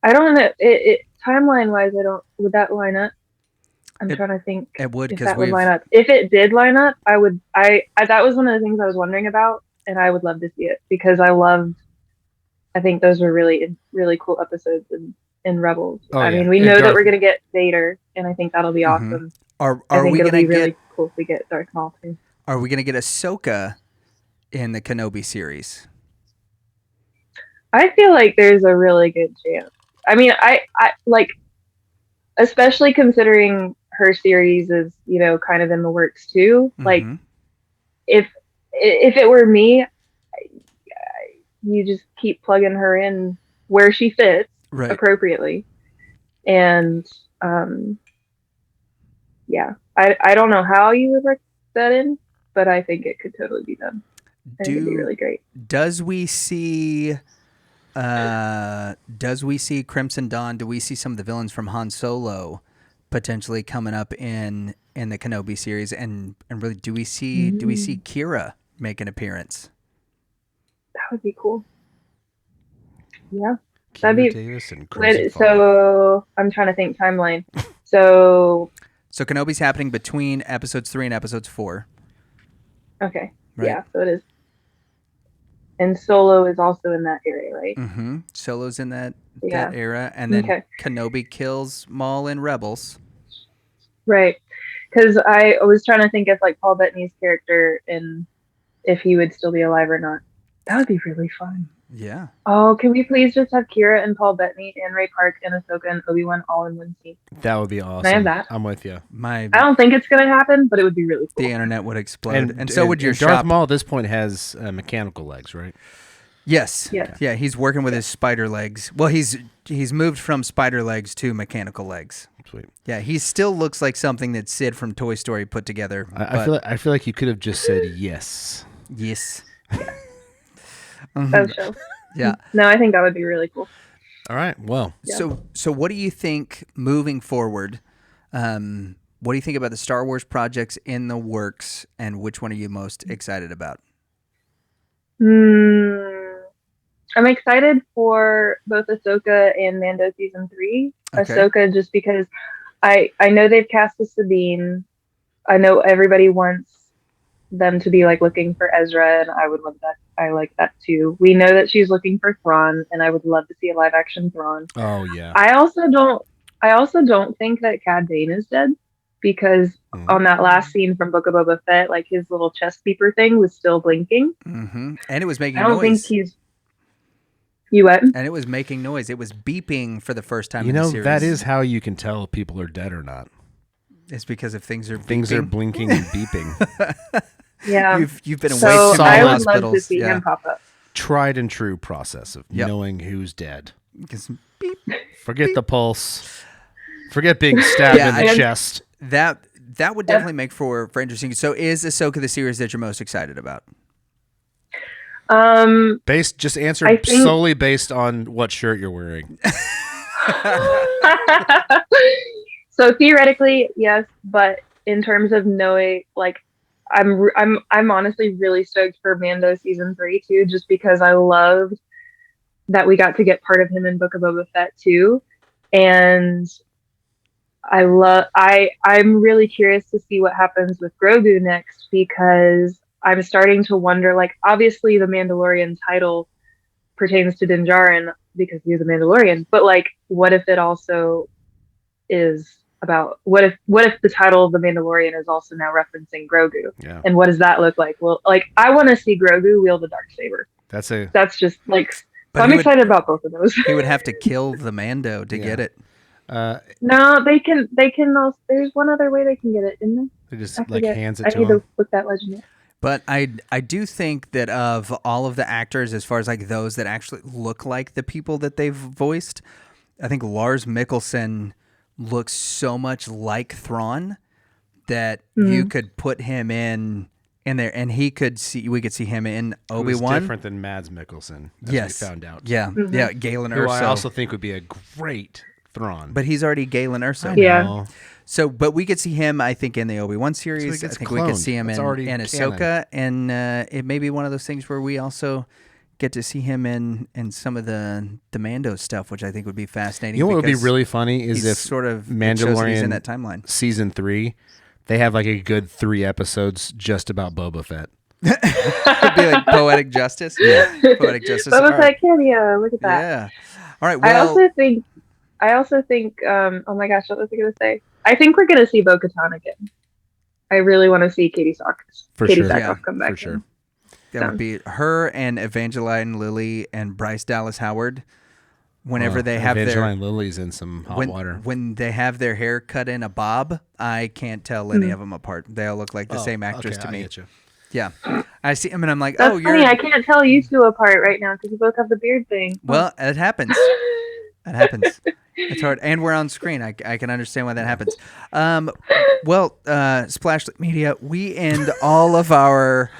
I don't know. Timeline-wise, would that line up? I'm trying to think. It would, if because that would line up. If it did line up, I would. That was one of the things I was wondering about, and I would love to see it because I think those were really, really cool episodes in Rebels. Oh, I yeah. mean, we And know that Darth- we're going to get Vader, and I think that'll be awesome. Are I think we it'll going be to really get cool if we get Darth Maul too. Are we going to get Ahsoka in the Kenobi series? I feel like there's a really good chance. I mean, I like, especially considering her series is, kind of in the works too. Like, if it were me, you just keep plugging her in where she fits appropriately. And, I don't know how you would work that in, but I think it could totally be done. I think it'd be really great. Does we see Crimson Dawn? Do we see some of the villains from Han Solo potentially coming up in the Kenobi series? And really, do we see Kira make an appearance? That would be cool. Yeah. Keira That'd be Davis and Crimson Dawn. so I'm trying to think timeline. So Kenobi's happening between episodes 3 and episodes 4. okay. Right. Yeah, so it is. And Solo is also in that area, right? Mm-hmm. Solo's in that Yeah. era, and then Okay. Kenobi kills Maul in Rebels. Right. Because I was trying to think of like Paul Bettany's character and if he would still be alive or not. That would be really fun. Yeah. Oh, can we please just have Kira and Paul Bettany and Ray Park and Ahsoka and Obi-Wan all in one scene? That would be awesome. Can I have that? I'm with you. I don't think it's going to happen, but it would be really cool. The internet would explode, and so would your Darth shop. Maul at this point has mechanical legs, right? Yes. Yes. Yeah, he's working with his spider legs. Well, he's moved from spider legs to mechanical legs. Sweet. Yeah, he still looks like something that Sid from Toy Story put together. I feel like you could have just said yes. Yes. That show. Yeah. No, I think that would be really cool. All right. Well, So what do you think moving forward? What do you think about the Star Wars projects in the works, and which one are you most excited about? I'm excited for both Ahsoka and Mando season 3. Okay. Ahsoka, just because I know they've cast a Sabine. I know everybody wants them to be like looking for Ezra, and I would love that. I like that too. We know that she's looking for Thrawn, and I would love to see a live action Thrawn. oh yeah. I also don't think that Cad Bane is dead, because on that last scene from Book of Boba Fett, like his little chest beeper thing was still blinking. Mm-hmm. And it was making I don't noise. think he's. You what? And it was making noise. It was beeping for the first time You in the know, series. that is how you can tell if people are dead or not. It's because if things are Things are blinking and beeping. Yeah. You've been in So way too many I would hospitals. love to see yeah. him pop up. Tried and true process of Yep. knowing who's dead. Because beep. Forget the pulse. Forget being stabbed Yeah, in the I- chest. That would definitely make for interesting. So is Ahsoka the series that you're most excited about? Just answer I think- solely based on what shirt you're wearing. So theoretically, yes, but in terms of knowing, like, I'm honestly really stoked for Mando season 3 too, just because I loved that we got to get part of him in Book of Boba Fett too, and I'm really curious to see what happens with Grogu next, because I'm starting to wonder, like, obviously the Mandalorian title pertains to Din Djarin because he's a Mandalorian, but like, what if it also is about what if the title of the Mandalorian is also now referencing Grogu? Yeah. And what does that look like? Well, like, I want to see Grogu wield a darksaber. That's Just like, But so I'm he would- excited about both of those. He would have to kill the Mando to get it. No, they can also, there's one other way they can get it, isn't there? They just I like forget. hands it I to need him. to look that legend up. But I do think that of all of the actors, as far as like those that actually look like the people that they've voiced, I think Lars Mikkelsen looks so much like Thrawn that you could put him in there, and we could see him in Who's Obi-Wan. different than Mads Mikkelsen, as Yes, we found out. Yeah, yeah, Galen Who I Erso. also think would be a great Thrawn. But he's already Galen Erso. Yeah. know. So, but we could see him, I think, in the Obi-Wan series. gets I think we could cloned. see him That's in already Ahsoka, and it may be one of those things where we also get to see him in some of the Mando stuff, which I think would be fascinating. You know what would be because really funny is he's if sort of it shows that he's in Mandalorian that timeline. season 3, they have like a good 3 episodes just about Boba Fett. It'd be like poetic justice. Yeah, poetic justice. Boba All right. Fett cameo. Look at that. Yeah. All right. I Well, also think. Oh my gosh, what was I going to say? I think we're going to see Bo-Katan again. I really want to see Katie Sackhoff Yeah, come back. For sure. that would be her and Evangeline Lilly and Bryce Dallas Howard. Whenever they have Evangeline Lilly's in some hot water. when they have their hair cut in a bob, I can't tell any of them apart. They all look like the same actress to I me. get you. Yeah, I see them and I'm like, That's oh, funny. you're. I can't tell you two apart right now because you both have the beard thing. Well, it happens. It happens. It's hard, and we're on screen. I can understand why that happens. Splashlight Media, we end all of our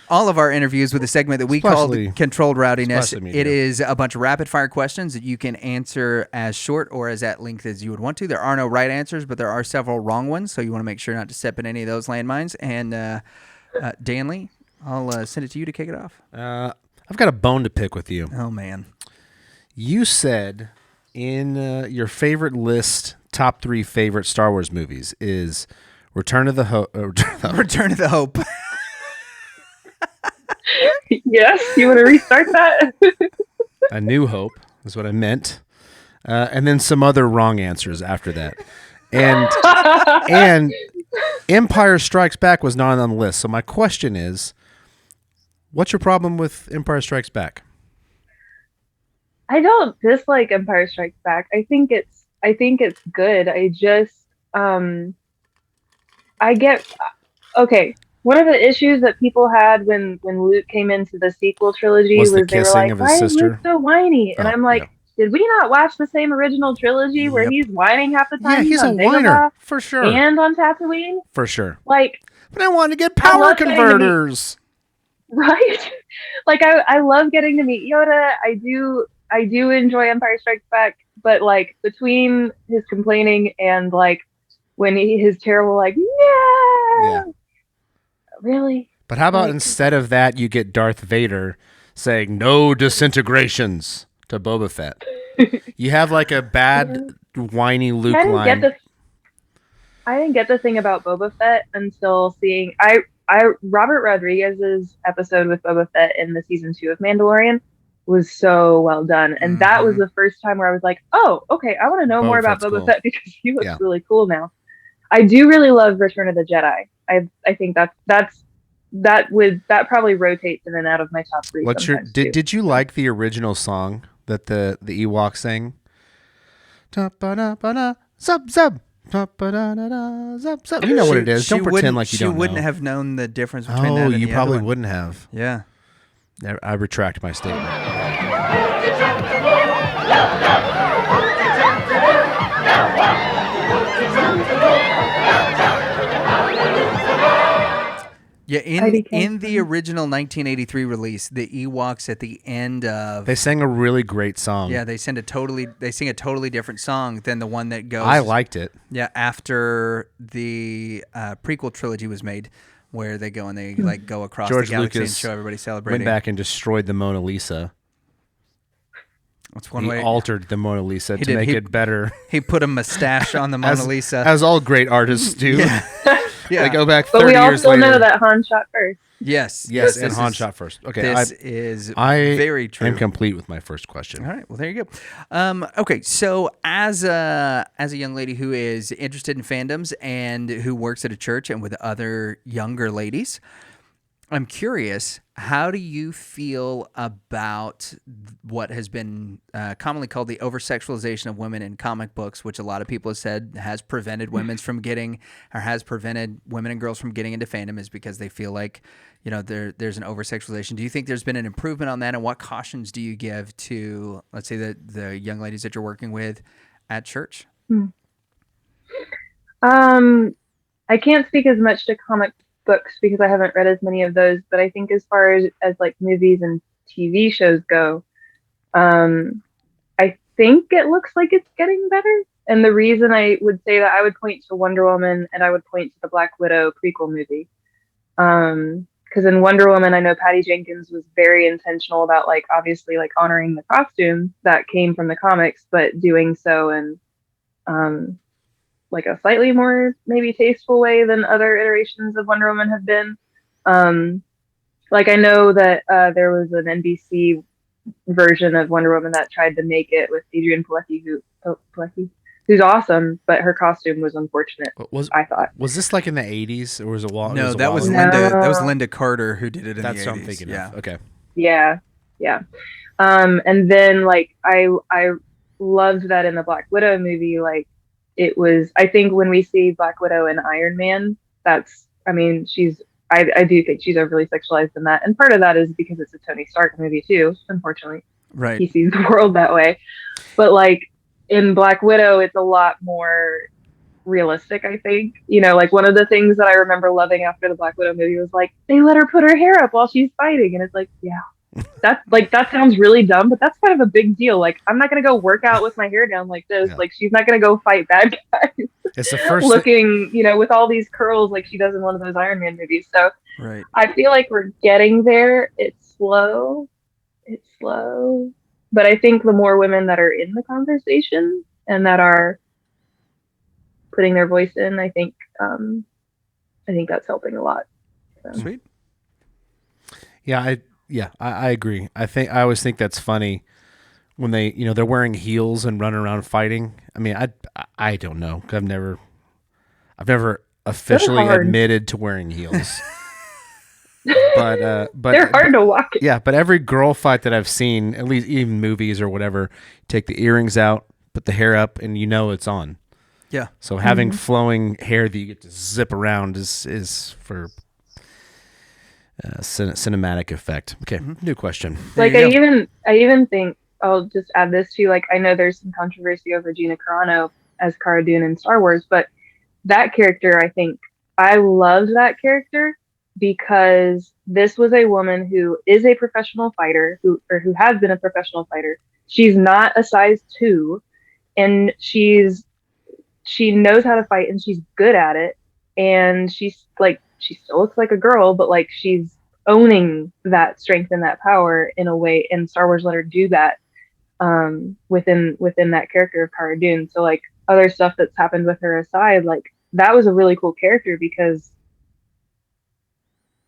interviews with a segment that we call Splashly. Controlled Rowdiness. Splashly Media. It is a bunch of rapid fire questions that you can answer as short or as at length as you would want to. There are no right answers, but there are several wrong ones, so you want to make sure not to step in any of those landmines. And Danley, I'll send it to you to kick it off. I've got a bone to pick with you. Oh man, You said in your favorite list, top 3 favorite Star Wars movies is Return of the Hope. Return of the Hope. Yes, you want to restart that? A New Hope is what I meant. And then some other wrong answers after that. And Empire Strikes Back was not on the list. So my question is, What's your problem with Empire Strikes Back? I don't dislike Empire Strikes Back. I think it's good. I just I get okay. One of the issues that people had when Luke came into the sequel trilogy Was was the they were kissing like, of his "Why is sister?" Luke so whiny?" And Oh, I'm like, "Did we not watch the same original trilogy where Yep. he's whining half the Yeah, time? he's a on whiner Dagobah for sure. and on Tatooine." For sure. Like, But I want to get I power love getting to meet- converters. right? Like, I love getting to meet Yoda. I do enjoy Empire Strikes Back, but like between his complaining and like when his terrible like, yeah, really. But how about Like- instead of that, you get Darth Vader saying no disintegrations to Boba Fett? You have like a bad, whiny Luke line. I didn't get the thing about Boba Fett until seeing Robert Rodriguez's episode with Boba Fett in the season 2 of Mandalorian was so well done, and that was the first time where I was like, oh, okay, I want to know more about Fett's Boba cool. Fett because he looks really cool now. I do really love Return of the Jedi. I think that probably rotates in and out of my top 3. What's your did you like the original song that the Ewoks sang? Zub zub. Zub zub. You know what it is. Don't pretend like you don't know. She wouldn't have known the difference between that Oh, and you the probably other one. wouldn't have. Yeah. I retract my statement. Yeah, in the original 1983 release, the Ewoks at the end of They sang a really great song. yeah, they sing a totally different song than the one that goes. I liked it. Yeah, after the prequel trilogy was made, where they go and they like go across George the galaxy Lucas and show everybody celebrating. Went back and destroyed the Mona Lisa. That's one He way. altered the Mona Lisa to did. make it better. He put a mustache on the Mona Lisa. As all great artists do. Yeah. They go back 30 But we years also later. know that Han shot first. Yes. Yes, this and Han is- shot first. Okay, This is I very true. am complete with my first question. All right. Well, there you go. Okay. So as a young lady who is interested in fandoms and who works at a church and with other younger ladies, I'm curious, how do you feel about what has been commonly called the over-sexualization of women in comic books, which a lot of people have said has prevented women from getting, or has prevented women and girls from getting into fandom, is because they feel like, you know, there's an over-sexualization. Do you think there's been an improvement on that, and what cautions do you give to, let's say, the young ladies that you're working with at church? I can't speak as much to comic books because I haven't read as many of those, but I think as far as like movies and TV shows go, I think it looks like it's getting better. And the reason I would say that, I would point to Wonder Woman and I would point to the Black Widow prequel movie. Because in Wonder Woman, I know Patty Jenkins was very intentional about like obviously like honoring the costume that came from the comics, but doing so in like a slightly more maybe tasteful way than other iterations of Wonder Woman have been. Like I know that there was an NBC version of Wonder Woman that tried to make it with Adrienne Palicki, who's awesome, but her costume was unfortunate. I thought. Was this like in the 80s or was it Walt? No, that was Linda Carter who did it in That's the 80s. what I'm thinking of. Okay. Yeah. And then like I loved that in the Black Widow movie, like it was, I think when we see Black Widow and Iron Man, I do think she's overly sexualized in that. And part of that is because it's a Tony Stark movie too, unfortunately. Right. He sees the world that way. But like in Black Widow, it's a lot more realistic, I think. You know, like one of the things that I remember loving after the Black Widow movie was like, they let her put her hair up while she's fighting. And it's like, yeah. That sounds really dumb, but that's kind of a big deal. Like, I'm not gonna go work out with my hair down like this. Yeah. Like, she's not gonna go fight bad guys. It's the first looking, you know, with all these curls like she does in one of those Iron Man movies. So right. I feel like we're getting there. It's slow, but I think the more women that are in the conversation and that are putting their voice in, I think that's helping a lot. So. Sweet. Yeah, I agree. I always think that's funny when they, you know, they're wearing heels and running around fighting. I mean, I don't know. I've never officially admitted to wearing heels. but They're hard to walk. Yeah, but every girl fight that I've seen, at least even movies or whatever, take the earrings out, put the hair up, and it's on. Yeah. So having flowing hair that you get to zip around is for cinematic effect. Okay, new question. Like I even think I'll just add this too. Like I know there's some controversy over Gina Carano as Cara Dune in Star Wars, but that character, I think I loved that character because this was a woman who is a professional fighter who has been a professional fighter. She's not a size 2, and she knows how to fight and she's good at it. And she still looks like a girl, but like she's owning that strength and that power in a way. And Star Wars let her do that within that character of Cara Dune. So like other stuff that's happened with her aside, like that was a really cool character because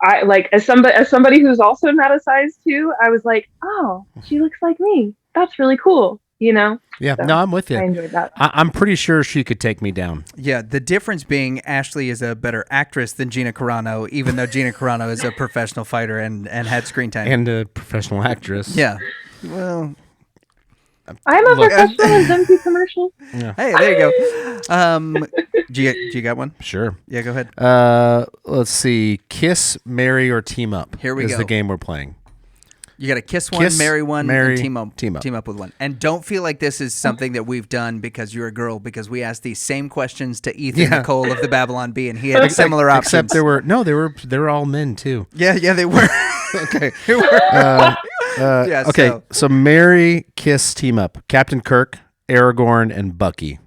I like as somebody who's also not a size 2, I was like, oh, she looks like me. That's really cool. Yeah, so no, I'm with you. I enjoyed that. I'm pretty sure she could take me down. Yeah, the difference being Ashley is a better actress than Gina Carano, even though Gina Carano is a professional fighter and had screen time. And a professional actress. Yeah. Well, I'm a professional in Dempsey commercials. Yeah. Hey, there you go. Do you got one? Sure. Yeah, go ahead. Let's see. Kiss, marry, or team up. Here we go. Is the game we're playing. You got to kiss one, marry one, and team up with one. And don't feel like this is something that we've done because you're a girl, because we asked these same questions to Ethan Nicole of the Babylon Bee, and he had similar options. Except they were all men too. Yeah, they were. Okay. Yeah, okay, so marry, kiss, team up. Captain Kirk, Aragorn, and Bucky.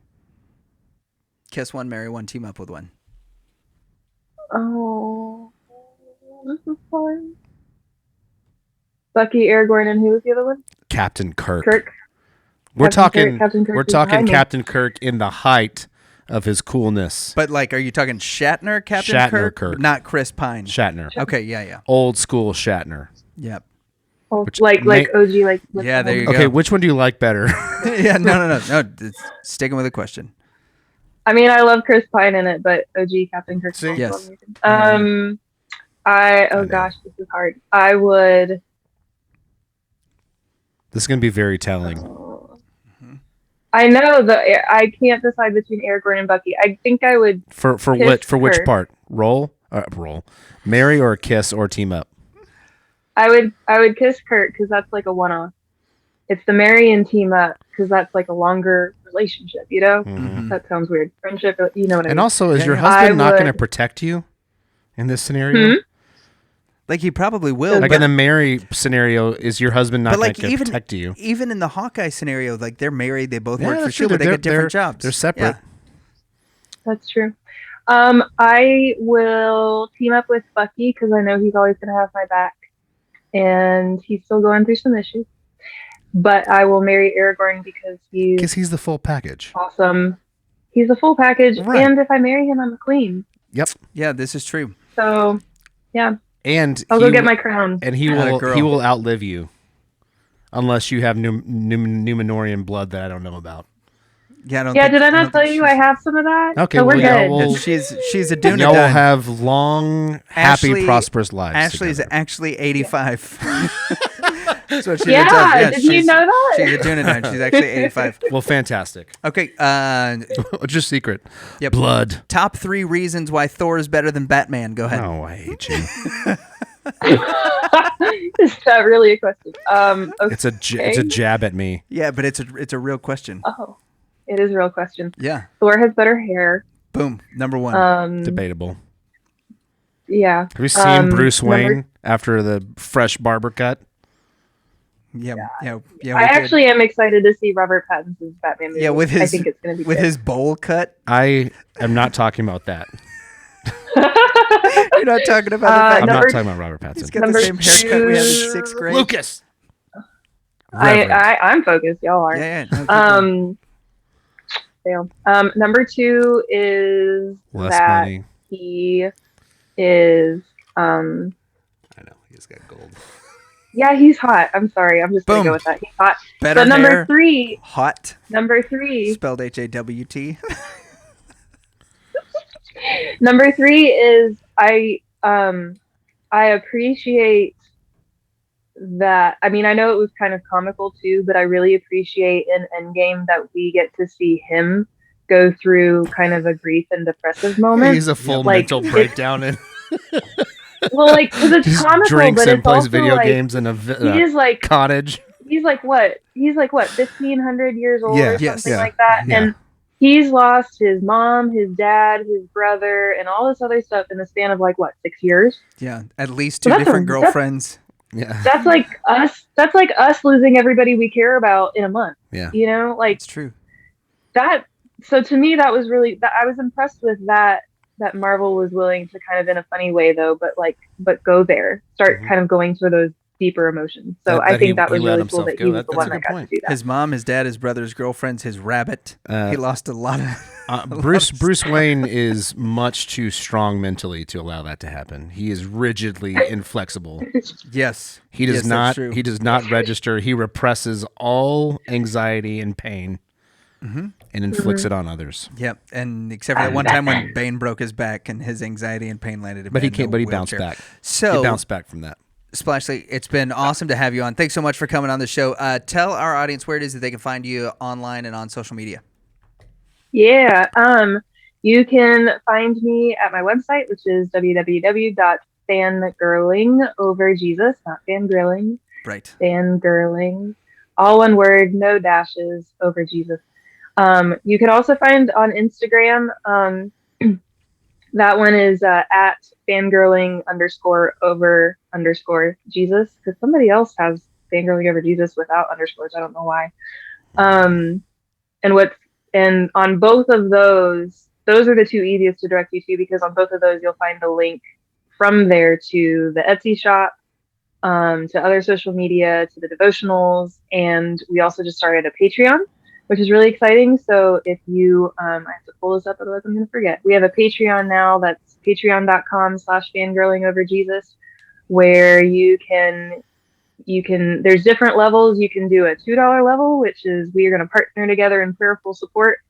Kiss one, marry one, team up with one. Oh, this is fun. Bucky, Aragorn, and who was the other one? Captain Kirk. We're talking Captain Captain Kirk in the height of his coolness. But like, are you talking Shatner, Captain Kirk? Not Chris Pine. Shatner. Okay, yeah. Old school Shatner. Yep. Like OG, like yeah, there you go. Okay, which one do you like better? Yeah, no. Sticking with the question. I mean, I love Chris Pine in it, but OG Captain Kirk. See? Yes. Gosh, this is hard. I would. This is going to be very telling. I know I can't decide between Aragorn and Bucky. I think I would for which part? Roll, marry or kiss or team up. I would kiss Kurt because that's like a one-off. It's the marry and team up because that's like a longer relationship. Mm-hmm. That sounds weird. Friendship, you know what I mean. And also, is your husband not going to protect you in this scenario? Like he probably will. Like in the marry scenario, is your husband not going to protect you? Even in the Hawkeye scenario, like they're married, they both work for true. SHIELD, but they get different jobs. They're separate. Yeah. That's true. I will team up with Bucky because I know he's always going to have my back, and he's still going through some issues. But I will marry Aragorn because he's the full package. Awesome. He's a full package, right. And if I marry him, I'm a queen. Yep. Yeah, this is true. So, yeah. And I'll go get my crown. And he will outlive you, unless you have Numenorian blood that I don't know about. Yeah, did I not tell you I have some of that? Okay, so we're good. She's a Dunedain. Y'all will have long, happy, prosperous lives. Ashley is actually 85. That's what she did you know that? She's a Dunedain. She's actually 85. Well, fantastic. Okay. What's your secret? Yep. Blood. Top 3 reasons why Thor is better than Batman. Go ahead. Oh, I hate you. Is that really a question? Okay. It's a jab at me. Yeah, but it's a real question. Oh, it is a real question. Yeah. Thor has better hair. Boom. Number 1. Debatable. Yeah. Have you seen Bruce Wayne after the fresh barber cut? Yeah. I actually am excited to see Robert Pattinson's Batman movie. Yeah, I think it's going to be with good. his bowl cut. I am not talking about that. You're not talking about I'm not talking about Robert Pattinson. He's got the same haircut we had in 6th grade. Lucas. I'm focused. Y'all are. Yeah. Fail. Number 2 is less that money. He is. I know he's got gold. Yeah, he's hot. I'm sorry. I'm just gonna go with that. He's hot. Better so number hair, 3. Hot. Number 3. Spelled HAWT. Number 3 is I I appreciate that. I mean, I know it was kind of comical too, but I really appreciate in Endgame that we get to see him go through kind of a grief and depressive moment. He's a full Like, mental breakdown and well, like, because it's just comical, drinks but and it's plays also video like games in a he's like cottage. he's like what 1,500 years old Yeah. or Yes. something Yeah. like that, Yeah. and he's lost his mom, his dad, his brother, and all this other stuff in the span of like what 6 years. Yeah, at least So two that's different a- girlfriends. Yeah. That's like us. That's like us losing everybody we care about in a month. Yeah. You know, like It's true. that. So to me, that was really. I was impressed with that. That Marvel was willing to kind of in a funny way though, but go there, start kind of going for those deeper emotions. So I think that was let really cool himself that go. he was the That's one a that good got point. to do that. His mom, his dad, his brother's girlfriends, his rabbit. He lost a lot of. Bruce Wayne is much too strong mentally to allow that to happen. He is rigidly inflexible. Yes, He does Yes, that's not. true. He does not register. He represses all anxiety and pain, and inflicts it on others. Yep, and except for that one time when Bane broke his back and his anxiety and pain landed him. But he in can't. a But he bounced wheelchair. back. So He bounced back from that. Splashly, it's been awesome to have you on. Thanks so much for coming on the show. Tell our audience where it is that they can find you online and on social media. Yeah. You can find me at my website, which is www.fangirling, not fangirling, Right. fangirling, all one word, no dashes, over Jesus. You can also find on Instagram, that one is at fangirling_over_Jesus, because somebody else has fangirling over Jesus without underscores. I don't know why. And on both of those are the two easiest to direct you to, because on both of those you'll find a link from there to the Etsy shop, to other social media, to the devotionals, and we also just started a Patreon, which is really exciting. So if you, I have to pull this up, otherwise I'm going to forget. We have a Patreon now. That's patreon.com/fangirlingoverjesus, where you can, there's different levels. You can do a $2 level, which is we are going to partner together in prayerful support,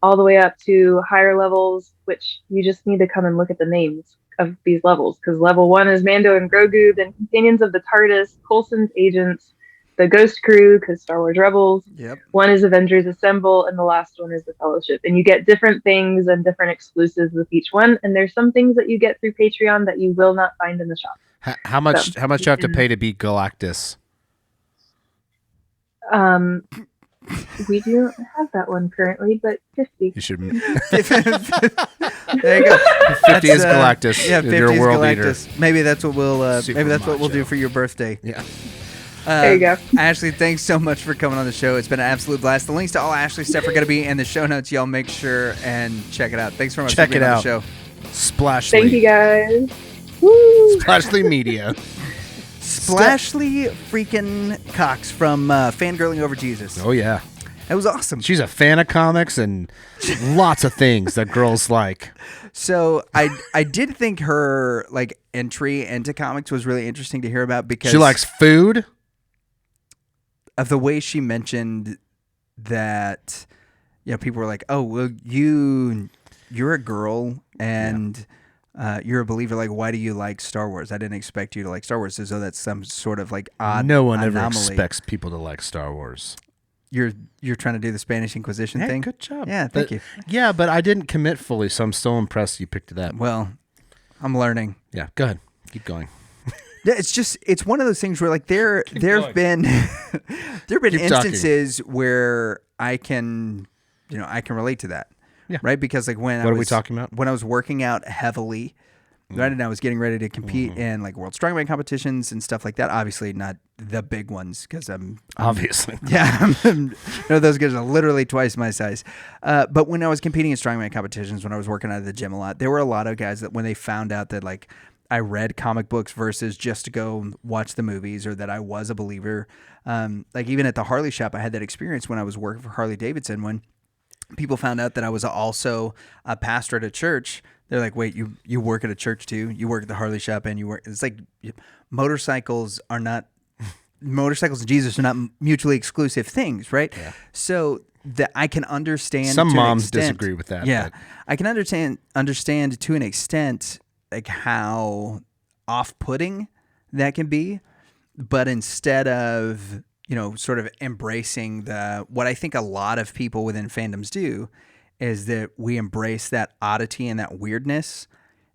all the way up to higher levels, which you just need to come and look at the names of these levels, because level 1 is Mando and Grogu, then Companions of the TARDIS, Coulson's Agents, the Ghost Crew, because Star Wars Rebels. Yep. One is Avengers Assemble, and the last one is the Fellowship. And you get different things and different exclusives with each one. And there's some things that you get through Patreon that you will not find in the shop. How much? How much do you have to pay to beat Galactus? We do have that one currently, but 50. You should. There you go. 50 is Galactus. Yeah, if 50 you're a is world Galactus. Maybe that's what we'll. Super Maybe that's what we'll macho. do for your birthday. Yeah. There you go. Ashley, thanks so much for coming on the show. It's been an absolute blast. The links to all Ashley's stuff are going to be in the show notes. Y'all make sure and check it out. Thanks very much Check for being it on out. the show. Splashly. Thank you guys. Woo! Splashly Media. Splashly freaking Cox from Fangirling Over Jesus. Oh yeah. That was awesome. She's a fan of comics and lots of things that girls like. So I did think her like entry into comics was really interesting to hear about, because She likes food. of the way she mentioned that, you know, people were like, oh, well, you're a girl and you're a believer. Like, why do you like Star Wars? I didn't expect you to like Star Wars. As though that's some sort of like odd No one ever anomaly. expects people to like Star Wars. You're trying to do the Spanish Inquisition Yeah, thing. good job. Yeah, thank you. Yeah, but I didn't commit fully, so I'm still impressed you picked it up. Well, I'm learning. Yeah, go ahead. Keep going. Yeah, it's one of those things where like there have been Keep instances where I can relate to that. Yeah. Right? Because like when What are we talking about? When I was working out heavily, right, and I was getting ready to compete in like world strongman competitions and stuff like that. Obviously not the big ones, because I'm Obviously. yeah, those guys are literally twice my size. But when I was competing in strongman competitions, when I was working out of the gym a lot, there were a lot of guys that when they found out that like I read comic books versus just to go watch the movies, or that I was a believer, like even at the Harley shop, I had that experience when I was working for Harley Davidson. When people found out that I was also a pastor at a church, they're like, wait, you work at a church too? You work at the Harley shop and you work. It's like motorcycles and Jesus are not mutually exclusive things, right? Yeah. So that I can understand. Some to an moms extent- disagree with that. Yeah, but I can understand to an extent like how off-putting that can be, but instead of, sort of embracing what I think a lot of people within fandoms do is that we embrace that oddity and that weirdness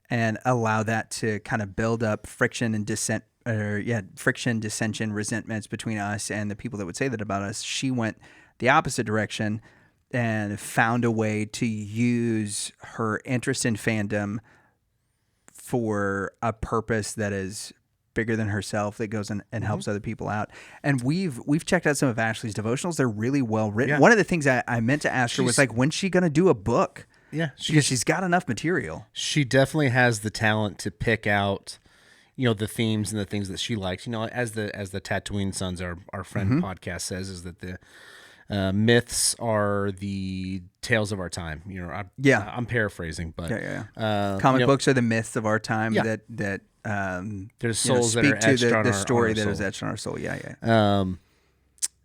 and allow that to kind of build up friction and dissension, resentments between us and the people that would say that about us. She went the opposite direction and found a way to use her interest in fandom for a purpose that is bigger than herself, that goes and helps other people out. And we've checked out some of Ashley's devotionals. They're really well written. Yeah. One of the things I meant to ask her was like, when's she going to do a book? Yeah. Because she's got enough material. She definitely has the talent to pick out, the themes and the things that she likes. As the Tatooine Sons, our friend podcast says, is that the myths are the tales of our time. I'm paraphrasing, but comic books are the myths of our time. Yeah. That there's souls that are speak to etched on the our story that soul. is etched on our soul. Yeah.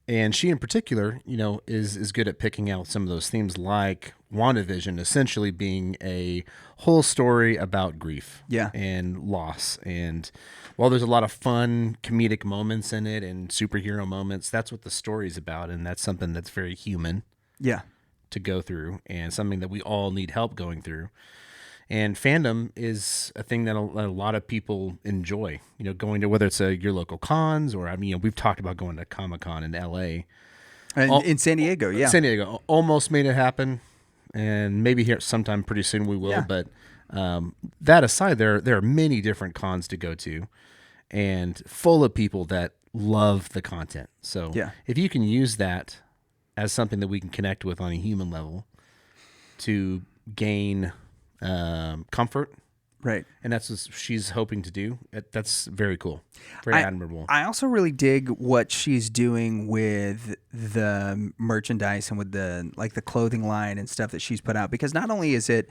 And she in particular, is good at picking out some of those themes, like WandaVision essentially being a whole story about grief and loss. And while there's a lot of fun comedic moments in it and superhero moments, that's what the story's about. And that's something that's very human to go through, and something that we all need help going through. And fandom is a thing that a lot of people enjoy, going to, whether it's your local cons or, we've talked about going to Comic-Con in LA. In San Diego, yeah. San Diego almost made it happen, and maybe here sometime pretty soon we will. Yeah. But that aside, there are many different cons to go to, and full of people that love the content. So if you can use that as something that we can connect with on a human level to gain comfort, right? And that's what she's hoping to do. That's very cool, very admirable. I also really dig what she's doing with the merchandise and with the clothing line and stuff that she's put out, because not only is it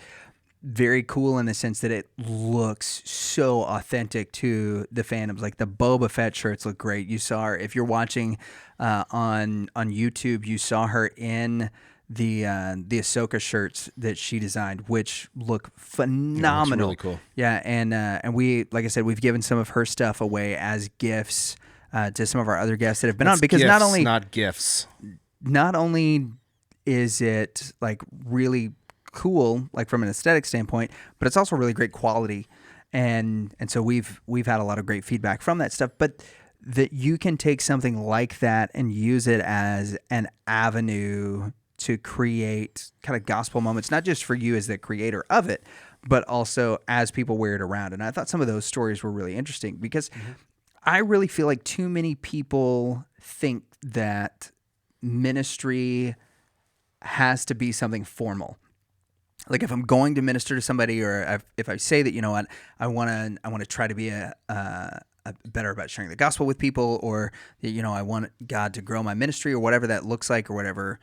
very cool in the sense that it looks so authentic to the fandoms. Like the Boba Fett shirts look great. You saw her, if you're watching on YouTube, you saw her in the Ahsoka shirts that she designed, which look phenomenal. Yeah, it's really cool. Yeah, and we, like I said, we've given some of her stuff away as gifts to some of our other guests that have been on, because gifts, not gifts. Not only is it like really cool, like from an aesthetic standpoint, but it's also really great quality, and so we've had a lot of great feedback from that stuff. But that you can take something like that and use it as an avenue to create kind of gospel moments, not just for you as the creator of it, but also as people wear it around. And I thought some of those stories were really interesting, because I really feel like too many people think that ministry has to be something formal. Like if I'm going to minister to somebody, or if I say that, you know what, I want to try to be a better about sharing the gospel with people, or I want God to grow my ministry, or whatever that looks like, or whatever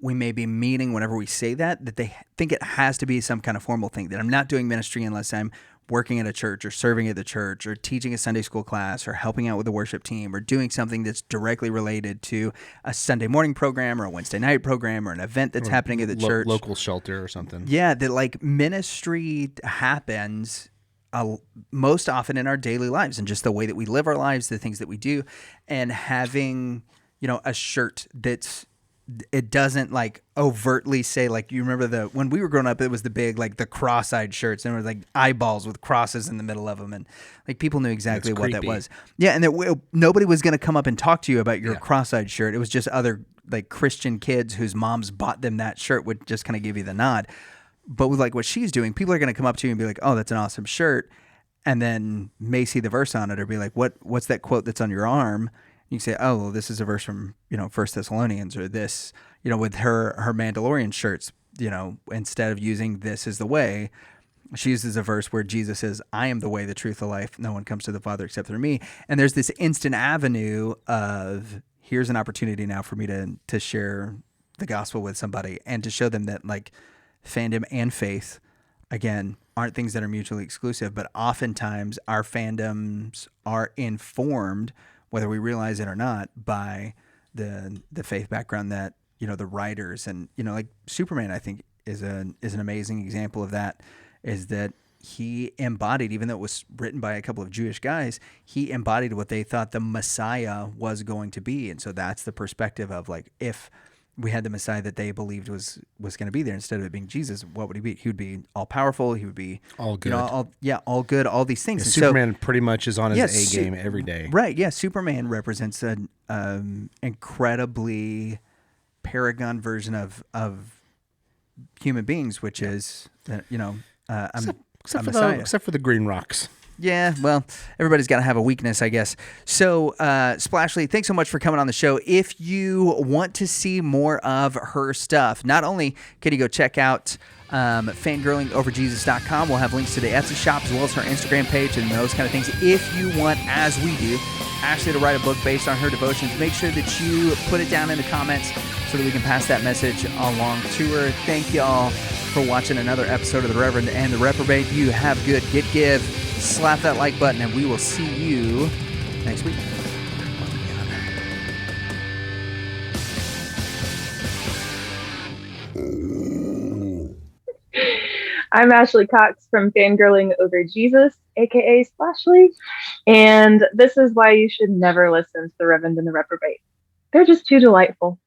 we may be meaning whenever we say that they think it has to be some kind of formal thing, that I'm not doing ministry unless I'm working at a church, or serving at the church, or teaching a Sunday school class, or helping out with the worship team, or doing something that's directly related to a Sunday morning program, or a Wednesday night program, or an event that's happening at the church. Local shelter or something. Yeah, that like ministry happens most often in our daily lives, and just the way that we live our lives, the things that we do, and having, a shirt it doesn't like overtly say, like, you remember when we were growing up, it was the big, like the cross-eyed shirts, and it was like eyeballs with crosses in the middle of them, and like people knew exactly what that was. Yeah, and that nobody was going to come up and talk to you about your cross-eyed shirt. It was just other like Christian kids whose moms bought them that shirt would just kind of give you the nod. But with like what she's doing, people are going to come up to you and be like, "Oh, that's an awesome shirt," and then may see the verse on it, or be like, "What's that quote that's on your arm?" You can say, "Oh, well, this is a verse from 1 Thessalonians," or this, with her Mandalorian shirts, instead of using "this is the way," she uses a verse where Jesus says, "I am the way, the truth, the life. No one comes to the Father except through me." And there's this instant avenue of, here's an opportunity now for me to share the gospel with somebody, and to show them that like fandom and faith, again, aren't things that are mutually exclusive, but oftentimes our fandoms are informed, whether we realize it or not, by the faith background that the writers, and like Superman, I think is an amazing example of that. Is that he embodied, even though it was written by a couple of Jewish guys, he embodied what they thought the Messiah was going to be. And so that's the perspective of like, if we had the Messiah that they believed was going to be there, instead of it being Jesus, what would he be? He would be all powerful. He would be all good. All good, all these things. Yeah, Superman pretty much is on his A game every day. Right. Yeah. Superman represents an incredibly paragon version of human beings, which is, except for the green rocks. Yeah, well, everybody's got to have a weakness, I guess. So, Splashly, thanks so much for coming on the show. If you want to see more of her stuff, not only can you go check out fangirlingoverjesus.com, we'll have links to the Etsy shop as well as her Instagram page and those kind of things. If you want, as we do, Ashley to write a book based on her devotions, make sure that you put it down in the comments so that we can pass that message along to her. Thank you all for watching another episode of the Reverend and the Reprobate. You have good, get give. Slap that like button, and we will see you next week. I'm Ashley Cox from Fangirling Over Jesus, aka Splashly, and this is why you should never listen to the Reverend and the Reprobate. They're just too delightful.